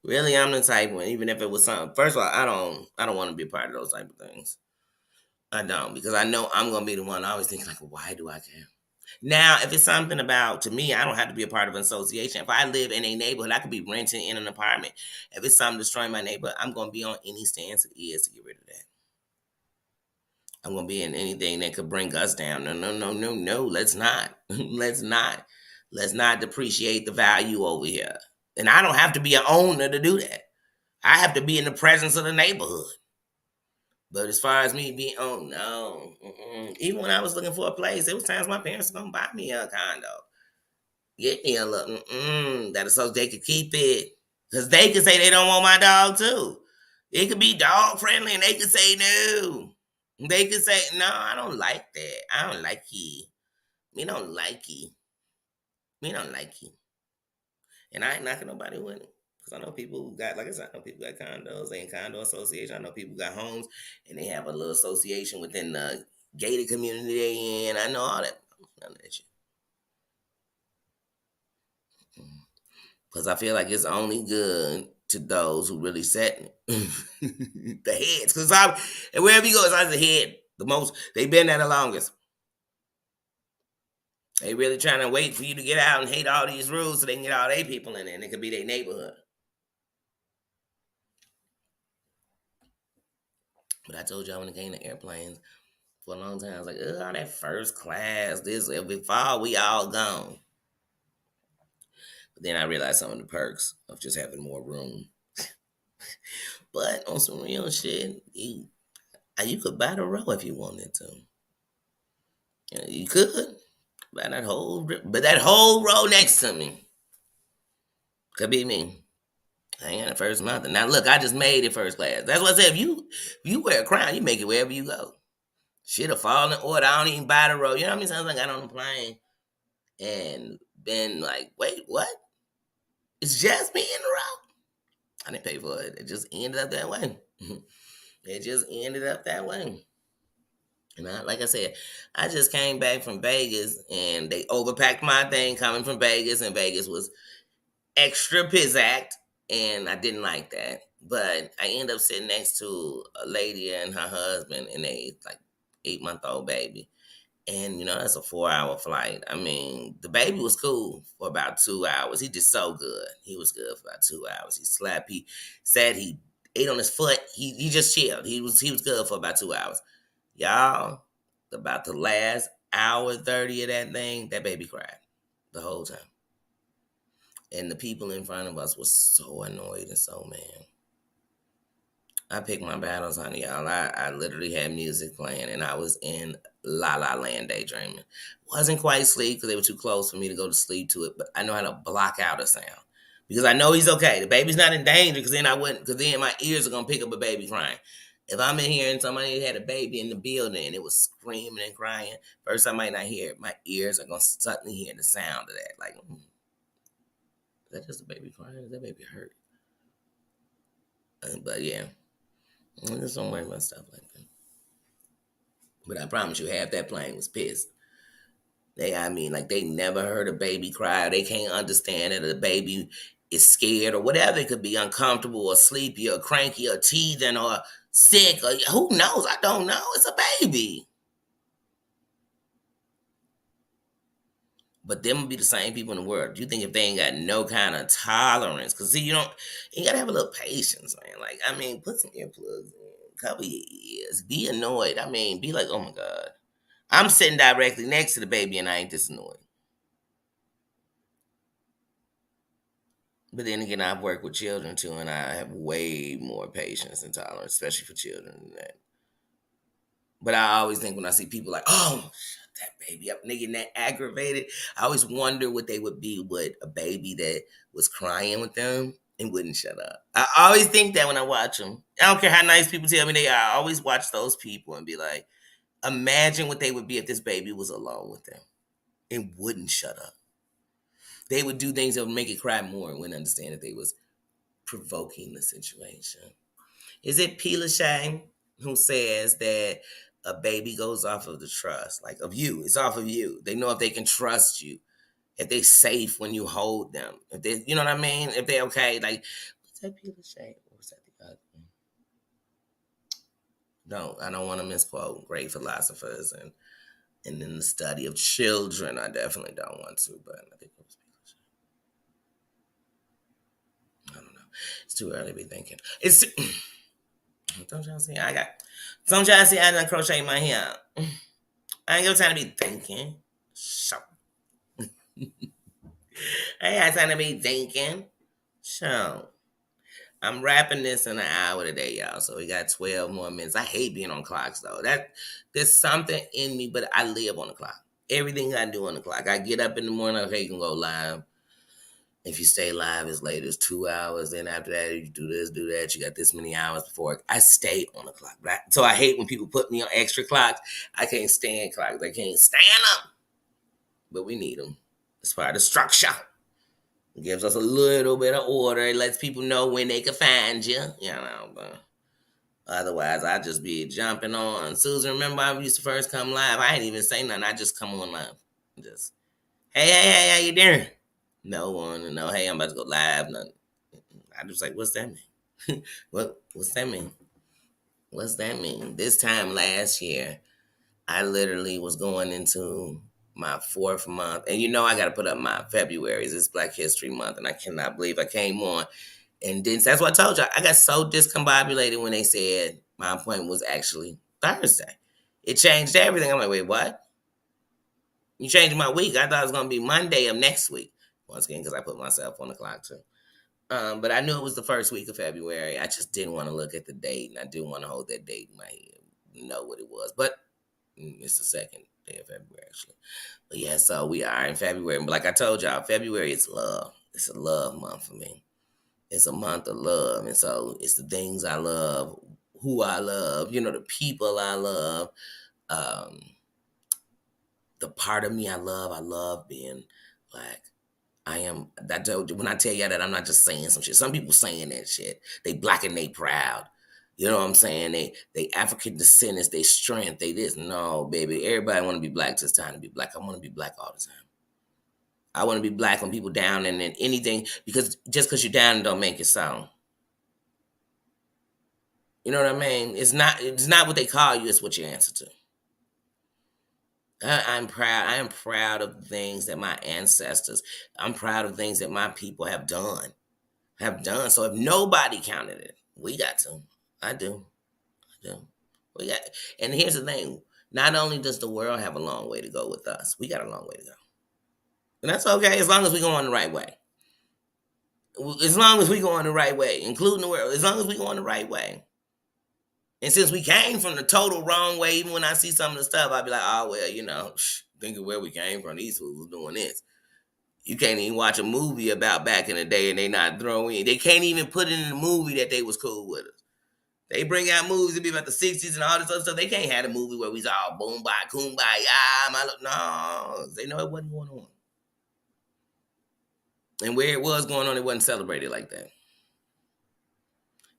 really, I'm the type when even if it was something. First of all, I don't want to be a part of those type of things. I don't because I know I'm gonna be the one. I always think like, why do I care? Now, if it's something about to me, I don't have to be a part of an association. If I live in a neighborhood, I could be renting in an apartment. If it's something destroying my neighborhood, I'm gonna be on any stance it is to get rid of that. I'm gonna be in anything that could bring us down. No, no, no, no, no. Let's not. let's not. Let's not depreciate the value over here. And I don't have to be an owner to do that. I have to be in the presence of the neighborhood. But as far as me being, oh no, even when I was looking for a place, there was times my parents were gonna buy me a condo, get me a little, that is so they could keep it, because they could say they don't want my dog too. It could be dog friendly, and they could say no. They could say no. I don't like that. I don't like you. Me don't like you. Me don't like you. And I ain't knocking nobody with it. Because I know people who got, like I said, I know people got condos, they in condo association. I know people got homes and they have a little association within the gated community they in. I know all that. None of that shit. Because I feel like it's only good to those who really set the heads. Because I, and wherever you go, it's always the head. The most, they've been there the longest. They really trying to wait for you to get out and hate all these rules so they can get all their people in there and it could be their neighborhood. But I told y'all when it came to airplanes for a long time, I was like, all that first class, this, if we fall, we all gone. But then I realized some of the perks of just having more room. But on some real shit, you could buy the row if you wanted to. You could buy that whole, but that whole row next to me could be me. I ain't got the first month. Now look, I just made it first class. That's what I said. If you wear a crown, you make it wherever you go. Shit will fall in order. I don't even buy the row. You know what I mean? Sounds like I got on the plane and been like, wait, what? It's just me in the row. I didn't pay for it. It just ended up that way. It just ended up that way. And like I said, I just came back from Vegas and they overpacked my thing coming from Vegas, and Vegas was extra pizzacked, and I didn't like that. But I ended up sitting next to a lady and her husband and a like 8-month-old baby. And that's a 4-hour flight. I mean, the baby was cool for about 2 hours. He did so good. He was good for about 2 hours. He slept. He said he ate on his foot. He just chilled. He was good for about 2 hours. Y'all, about the last hour 30 of that thing, that baby cried the whole time. And the people in front of us were so annoyed and so mad. I picked my battles, honey, y'all. I literally had music playing, and I was in La La Land daydreaming. Wasn't quite asleep because they were too close for me to go to sleep to it, but I know how to block out a sound because I know he's okay. The baby's not in danger because then I wouldn't. Because then my ears are gonna pick up a baby crying. If I'm in here and somebody had a baby in the building and it was screaming and crying, first I might not hear it. My ears are gonna suddenly hear the sound of that. Like, is that just a baby crying? Is that baby hurt? But yeah. I just don't worry about stuff like that. But I promise you, half that plane was pissed. Like they never heard a baby cry. They can't understand that a baby is scared or whatever. It could be uncomfortable or sleepy or cranky or teething or sick or who knows? I don't know. It's a baby. But them would be the same people in the world. You think if they ain't got no kind of tolerance, because see, you gotta have a little patience, man. Like, I mean, put some earplugs in, cover your ears, be annoyed. I mean, be like, oh my God. I'm sitting directly next to the baby and I ain't this annoyed. But then again, I've worked with children too, and I have way more patience and tolerance, especially for children than that. But I always think when I see people like, oh, shut that baby up, and they getting that aggravated, I always wonder what they would be with a baby that was crying with them and wouldn't shut up. I always think that when I watch them. I don't care how nice people tell me they are. I always watch those people and be like, imagine what they would be if this baby was alone with them and wouldn't shut up. They would do things that would make it cry more and wouldn't understand that they was provoking the situation. Is it P. Lachey who says that a baby goes off of the trust, like of you? It's off of you. They know if they can trust you, if they're safe when you hold them, if they, you know what I mean, if they're okay. Like, what's that P. Lachey? Or was that the other one? No, I don't want to misquote great philosophers and in the study of children. I definitely don't want to, but I think it was P. Lachey. I don't know. It's too early to be thinking. It's don't y'all see don't y'all see I done crochet my hair. I ain't got time to be thinking. So I ain't got time to be thinking. So I'm wrapping this in an hour today, y'all. So we got 12 more minutes. I hate being on clocks though. There's something in me, but I live on the clock. Everything I do on the clock. I get up in the morning, okay, you can go live. If you stay live as late as 2 hours, then after that, you do this, do that. You got this many hours before I stay on the clock. So I hate when people put me on extra clocks. I can't stand clocks. I can't stand them. But we need them. It's part of the structure. It gives us a little bit of order. It lets people know when they can find you. You know, but otherwise, I just be jumping on. Susan, remember I used to first come live? I ain't even say nothing. I just come on live. Just, hey, how you doing? No one to know, hey, I'm about to go live. Nothing. I just like, what's that mean? What's that mean? What's that mean? This time last year, I literally was going into my 4th month. And I got to put up my February's. It's Black History Month. And I cannot believe I came on. And then that's what I told you. I got so discombobulated when they said my appointment was actually Thursday. It changed everything. I'm like, wait, what? You changed my week. I thought it was going to be Monday of next week. Once again, because I put myself on the clock too. But I knew it was the first week of February. I just didn't want to look at the date, and I didn't want to hold that date in my head, know what it was. But it's the 2nd day of February, actually. But yeah, so we are in February. But like I told y'all, February is love. It's a love month for me. It's a month of love. And so it's the things I love, who I love, the people I love, the part of me I love being Black. When I tell y'all that, I'm not just saying some shit. Some people saying that shit. They Black and they proud. You know what I'm saying? They African descendants, they strength, they this. No, baby. Everybody want to be Black till it's time to be Black. I want to be Black all the time. I want to be Black when people down and then anything, because just because you're down don't make it so. You know what I mean? It's not what they call you, it's what you answer to. I'm proud. I am proud of the things that my ancestors, I'm proud of things that my people have done. So if nobody counted it, we got to. I do. We got, and here's the thing. Not only does the world have a long way to go with us, we got a long way to go. And that's okay as long as we go on the right way. As long as we go on the right way, including the world, as long as we go on the right way. And since we came from the total wrong way, even when I see some of the stuff, I'll be like, oh, well, think of where we came from. These fools doing this. You can't even watch a movie about back in the day and they not throwing. They can't even put it in the movie that they was cool with us. They bring out movies that be about the 60s and all this other stuff. They can't have a movie where we all boom, bye, kumbaya. No, they know it wasn't going on. And where it was going on, it wasn't celebrated like that.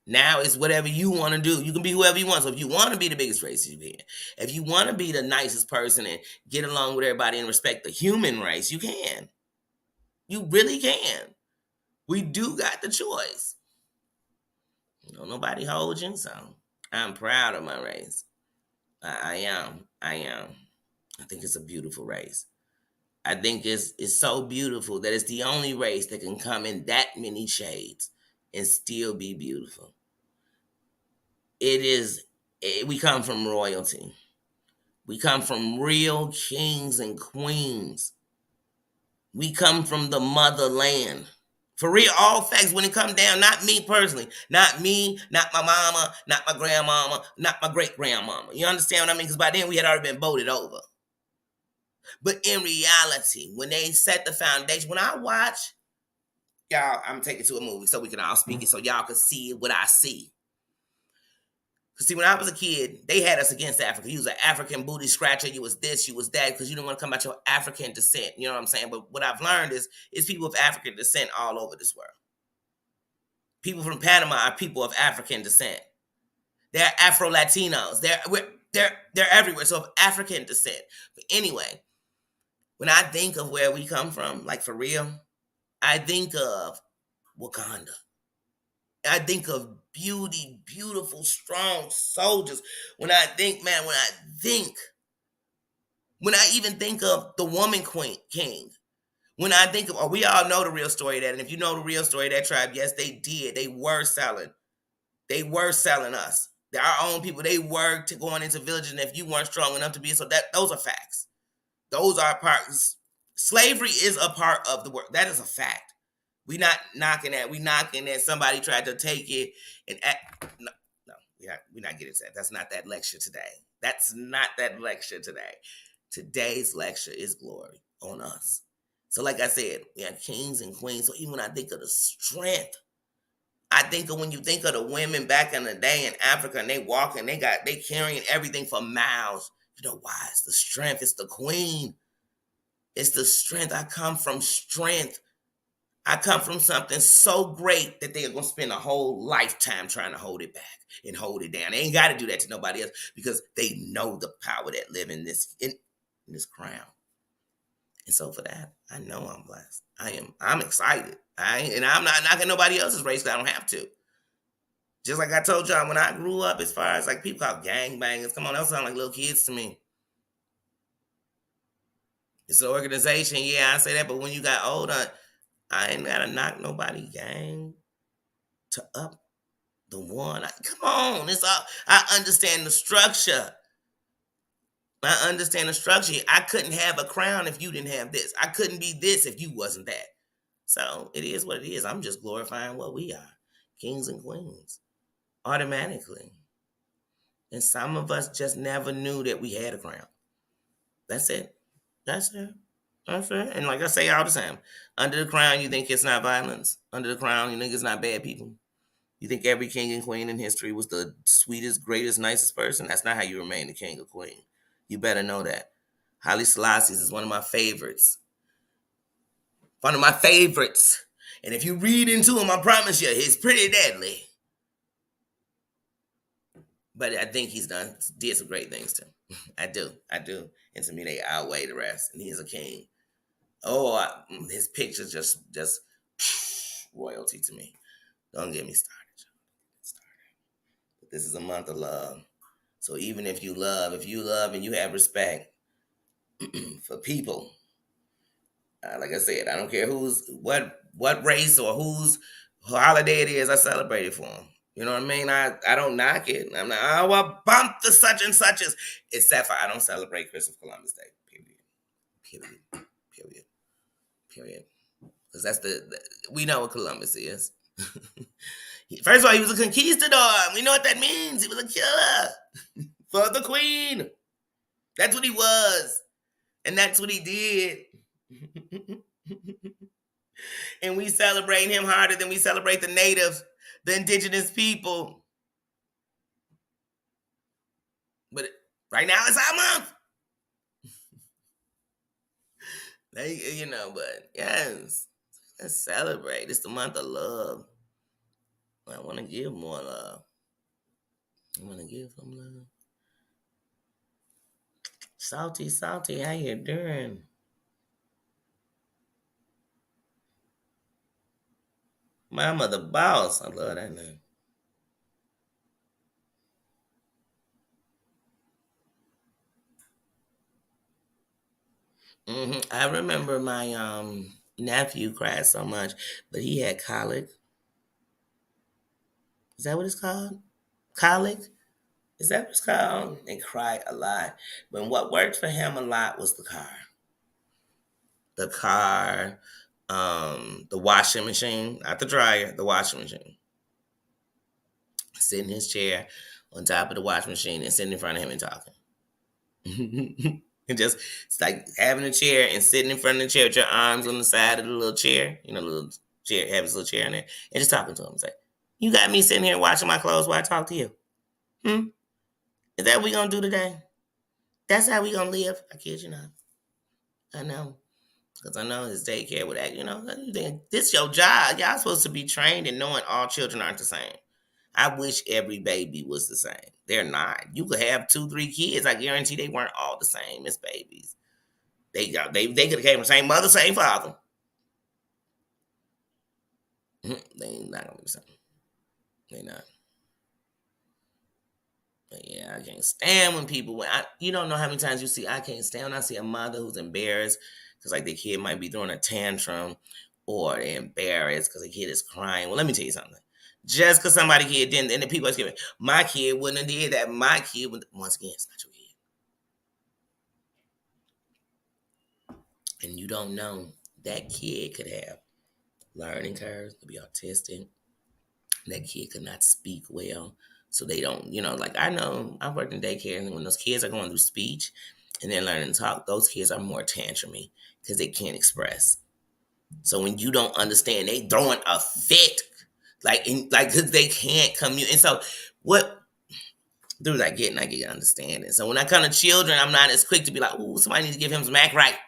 Now it's whatever you want to do. You can be whoever you want. So if you want to be the biggest racist, you can. If you want to be the nicest person and get along with everybody and respect the human race, you can. You really can. We do got the choice. Don't nobody hold you, so I'm proud of my race. I am. I think it's a beautiful race. I think it's so beautiful that it's the only race that can come in that many shades and still be beautiful. It is. We come from royalty. We come from real kings and queens. We come from the motherland. For real, all facts when it come down, not me personally, not me, not my mama, not my grandmama, not my great grandmama. You understand what I mean? Because by then we had already been voted over. But in reality, when they set the foundation, when I watch, y'all, I'm taking to a movie so we can all speak it so y'all can see what I see. Because see, when I was a kid, they had us against Africa. You was an African booty scratcher, you was this, you was that, because you didn't want to come out your African descent. You know what I'm saying? But what I've learned is people of African descent all over this world. People from Panama are people of African descent. They're Afro Latinos. They're everywhere. So of African descent. But anyway, when I think of where we come from, like for real, I think of Wakanda. I think of beautiful, strong soldiers. When I think, man, when I even think of the woman queen king, when I think of, we all know the real story of that. And if you know the real story of that tribe, yes, they did. They were selling. They were selling us. They're our own people. They were going into villages, and if you weren't strong enough to be, so that those are facts. Those are parts. Slavery is a part of the work. That is a fact. We not knocking that. We knocking that somebody tried to take it and act. No, we're not getting to that. That's not that lecture today. That's not that lecture today. Today's lecture is glory on us. So, like I said, we have kings and queens. So even when I think of the strength, I think of when you think of the women back in the day in Africa and they walking, they carrying everything for miles. You know why? It's the strength. It's the queen. It's the strength. I come from strength. I come from something so great that they are going to spend a whole lifetime trying to hold it back and hold it down. They ain't got to do that to nobody else because they know the power that live in this crown. And so for that, I know I'm blessed. I'm excited. And I'm not knocking nobody else's race because I don't have to. Just like I told y'all when I grew up, as far as like people call gangbangers, come on, those sound like little kids to me. It's an organization, yeah, I say that, but when you got older, I ain't gotta knock nobody gang to up the one. Come on, it's all. I understand the structure. I understand the structure. I couldn't have a crown if you didn't have this. I couldn't be this if you wasn't that. So it is what it is. I'm just glorifying what we are, kings and queens, automatically. And some of us just never knew that we had a crown. That's it. That's it. That's it. And like I say all the time, under the crown, you think it's not violence. Under the crown, you think it's not bad people. You think every king and queen in history was the sweetest, greatest, nicest person? That's not how you remain the king or queen. You better know that. Haile Selassie is one of my favorites. One of my favorites. And if you read into him, I promise you, he's pretty deadly. But I think did some great things too. I do. And to me, they outweigh the rest. And he is a king. Oh, his pictures just royalty to me. Don't get me started. But this is a month of love. So even if you love and you have respect for people, like I said, I don't care what race or whose holiday it is, I celebrate it for them. You know what I mean? I don't knock it. I'm not, oh, well, bump the such and suches. Except for I don't celebrate Christopher Columbus Day. Period. Because that's we know what Columbus is. First of all, he was a conquistador. We know what that means. He was a killer for the queen. That's what he was. And that's what he did. And we celebrate him harder than we celebrate the natives, the indigenous people. But right now it's our month. But yes, let's celebrate. It's the month of love. I want to give more love. I want to give some love. Salty, how you doing? Mama the boss. I love that name. I remember my nephew cried so much, but he had colic. Is that what it's called? Colic? Is that what it's called? And cried a lot. But what worked for him a lot was the car. The car, the washing machine, not the dryer, the washing machine. Sit in his chair on top of the washing machine and sitting in front of him and talking. And just it's like having a chair and sitting in front of the chair with your arms on the side of the little chair, little chair, have his little chair in there, and just talking to him. It's like, you got me sitting here watching my clothes while I talk to you. Hmm? Is that what we gonna do today? That's how we gonna live? I kid you not. I know. Because I know his daycare would act, you think this your job. Y'all supposed to be trained in knowing all children aren't the same. I wish every baby was the same. They're not. You could have 2, 3 kids. I guarantee they weren't all the same as babies. They could have came from the same mother, same father. They ain't not gonna be the same. They not. But yeah, I can't stand when people you don't know how many times you see I can't stand when I see a mother who's embarrassed because like the kid might be throwing a tantrum or they're embarrassed because the kid is crying. Well, let me tell you something. Just because somebody kid didn't, and the people are screaming, my kid wouldn't have did that. My kid would. Once again, it's not your kid, and you don't know that kid could have learning curves, could be autistic. That kid could not speak well. So they don't, like I know I've worked in daycare, and when those kids are going through speech and they're learning to talk, those kids are more tantrumy because they can't express. So when you don't understand, they throwing a fit, because they can't communicate. And so what through that getting, I get understanding. So when I come to children, I'm not as quick to be like, "Ooh, somebody needs to give him some act right."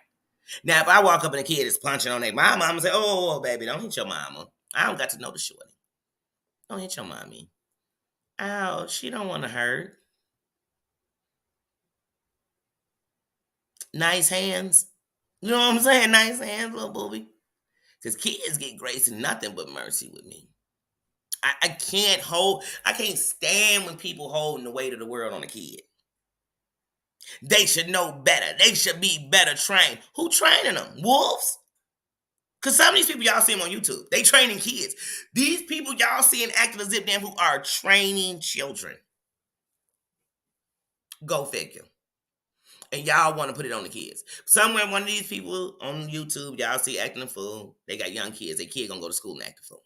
Now, if I walk up and a kid is punching on their mama, I'm gonna say, "Oh, baby, don't hit your mama." I don't got to know the shorty. Don't hit your mommy. Ow, she don't want to hurt. Nice hands. You know what I'm saying? Nice hands, little booby. Because kids get grace and nothing but mercy with me. I can't stand when people holding the weight of the world on a kid. They should know better. They should be better trained. Who training them? Wolves? Because some of these people y'all see them on YouTube. They training kids. These people y'all seeing acting as if them who are training children. Go figure. And y'all want to put it on the kids. Somewhere, one of these people on YouTube, y'all see acting a fool. They got young kids. Their kid gonna go to school and act a fool.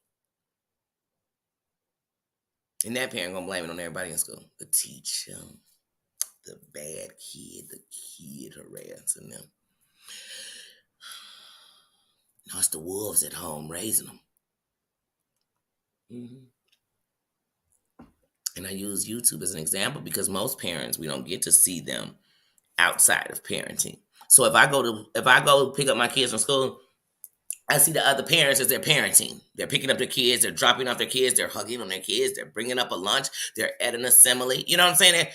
And that parent gonna blame it on everybody in school. The teacher, the bad kid, the kid harassing them. No, it's the wolves at home raising them. Mm-hmm. And I use YouTube as an example because most parents, we don't get to see them outside of parenting. So if I go pick up my kids from school, I see the other parents as they're parenting. They're picking up their kids, they're dropping off their kids, they're hugging on their kids, they're bringing up a lunch, they're at an assembly. You know what I'm saying?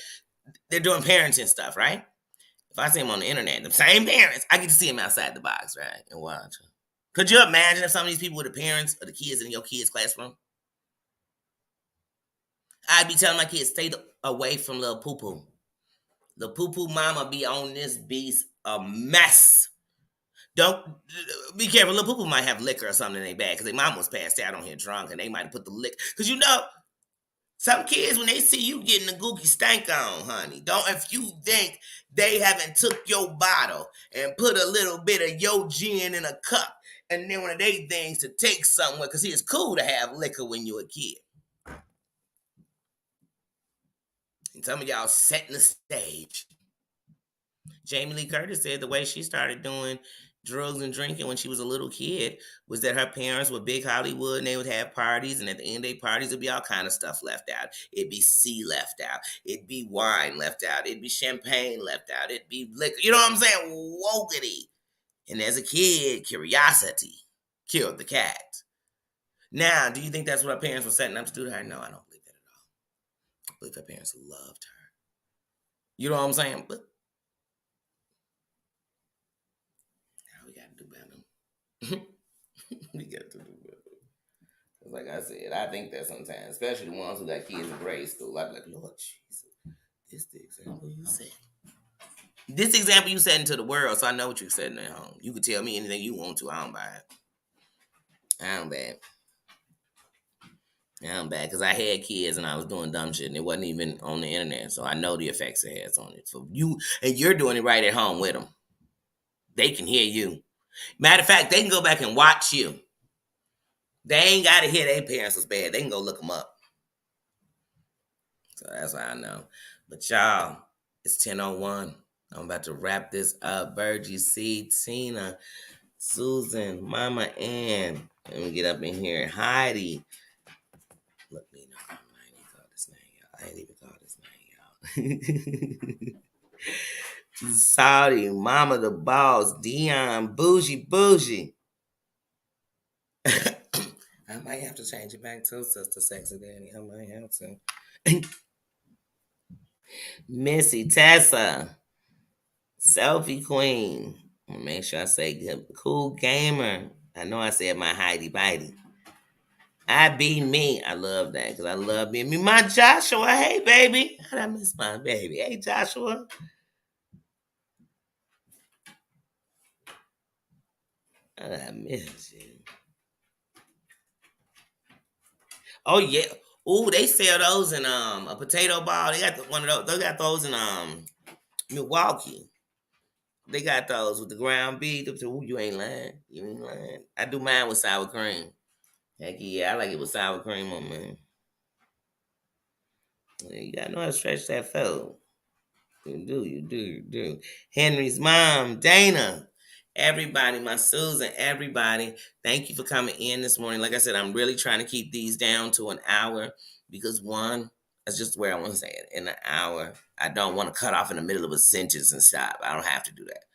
They're doing parenting stuff, right? If I see them on the internet, the same parents, I get to see them outside the box, right? And watch. Could you imagine if some of these people were the parents of the kids in your kids' classroom? I'd be telling my kids, stay away from little poo poo. The poo poo mama be on this beast a mess. Don't be careful. Little poo poo might have liquor or something in their bag because their mom was passed out on here drunk and they might have put the liquor. Because some kids when they see you getting the gookie stank on, honey, don't if you think they haven't took your bottle and put a little bit of your gin in a cup and then one of they things to take somewhere because it's cool to have liquor when you're a kid. And some of y'all setting the stage. Jamie Lee Curtis said the way she started doing drugs and drinking when she was a little kid was that her parents were big Hollywood and they would have parties, and at the end of their parties it'd be all kind of stuff left out. It'd be C left out, it'd be wine left out, it'd be champagne left out, it'd be liquor. You know what I'm saying? Wokety. And as a kid, curiosity killed the cat. Now, do you think that's what her parents were setting up to do to her? No, I don't believe that at all. I believe her parents loved her. You know what I'm saying? But now we gotta do better. We got to do better. Because like I said, I think that sometimes, especially the ones who got kids in grade school, I'd be like, Lord Jesus, this the example you said. This example you said into the world, so I know what you said at home. You can tell me anything you want to. I don't buy it. I don't buy it. I'm bad because I had kids and I was doing dumb shit and it wasn't even on the internet, so I know the effects it has on it. So you're doing it right at home with them. They can hear you. Matter of fact, they can go back and watch you. They ain't got to hear their parents was bad. They can go look them up. So that's why I know. But y'all, it's 10:01. I'm about to wrap this up. Virgie C, Tina, Susan, Mama Ann. Let me get up in here. Heidi. Look me no, I ain't even called this name, y'all. I ain't even called this name, y'all. Saudi, Mama the Boss, Dion, Bougie. I might have to change it back to Sister Sexy Daddy. I might have to. Missy, Tessa, Selfie Queen. I'm gonna make sure I say good. Cool Gamer. I know I said my Heidi Bitey. I be me. I love that because I love being me. My Joshua, hey baby. How'd I miss my baby? Hey Joshua. I miss you. Oh yeah. Ooh, they sell those in a potato ball. They got one of those. They got those in Milwaukee. They got those with the ground beef. Ooh, you ain't lying. You ain't lying. I do mine with sour cream. Heck yeah, I like it with sour cream on mine. Yeah, you gotta know how to stretch that food. You do. Henry's mom, Dana. Everybody, my Susan, everybody, thank you for coming in this morning. Like I said, I'm really trying to keep these down to an hour because one, that's just where I want to say it. In an hour, I don't want to cut off in the middle of a sentence and stop. I don't have to do that.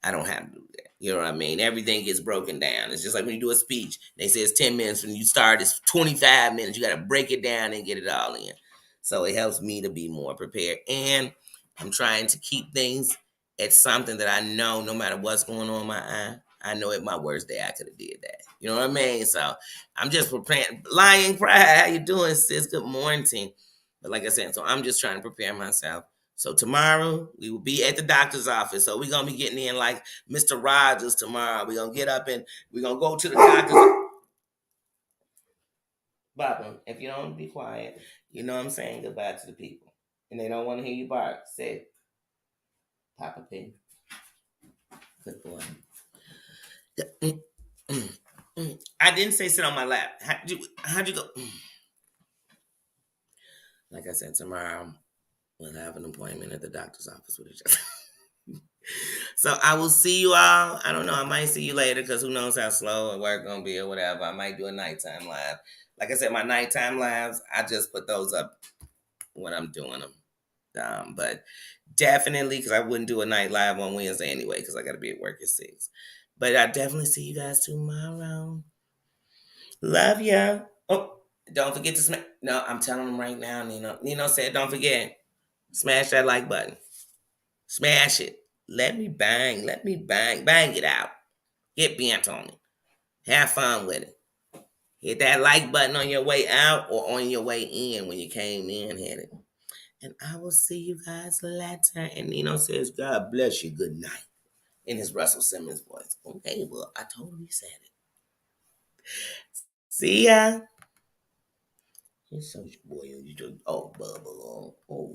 I don't have to do that. You know what I mean? Everything gets broken down. It's just like when you do a speech. They say it's 10 minutes. When you start, it's 25 minutes. You got to break it down and get it all in. So it helps me to be more prepared. And I'm trying to keep things at something that I know no matter what's going on in my eye. I know at my worst day I could have did that. You know what I mean? So I'm just preparing. Lying Pride, how you doing, sis? Good morning. But like I said, so I'm just trying to prepare myself. So tomorrow we will be at the doctor's office. So we're gonna be getting in like Mr. Rogers tomorrow. We're gonna get up and we're gonna go to the doctor's. Baba, if you don't be quiet, you know what I'm saying goodbye to the people. And they don't want to hear you bark. Say, Papa Pig. Good boy. I didn't say sit on my lap. How'd you go? Like I said, tomorrow we'll have an appointment at the doctor's office with each other. So I will see you all. I don't know. I might see you later because who knows how slow or work gonna be or whatever. I might do a nighttime live. Like I said, my nighttime lives, I just put those up when I'm doing them. But definitely, because I wouldn't do a night live on Wednesday anyway, because I got to be at work at 6. But I definitely see you guys tomorrow. Love ya. Oh, don't forget to smash. No, I'm telling them right now, Nino. Nino said, don't forget, smash that like button. Smash it. Let me bang. Let me bang. Bang it out. Get bent on it. Have fun with it. Hit that like button on your way out or on your way in when you came in. Hit it. And I will see you guys later. And Nino says, God bless you. Good night. In his Russell Simmons voice. Okay, well, I totally said it. See ya. You're such boy. You just, oh, bubble. Oh.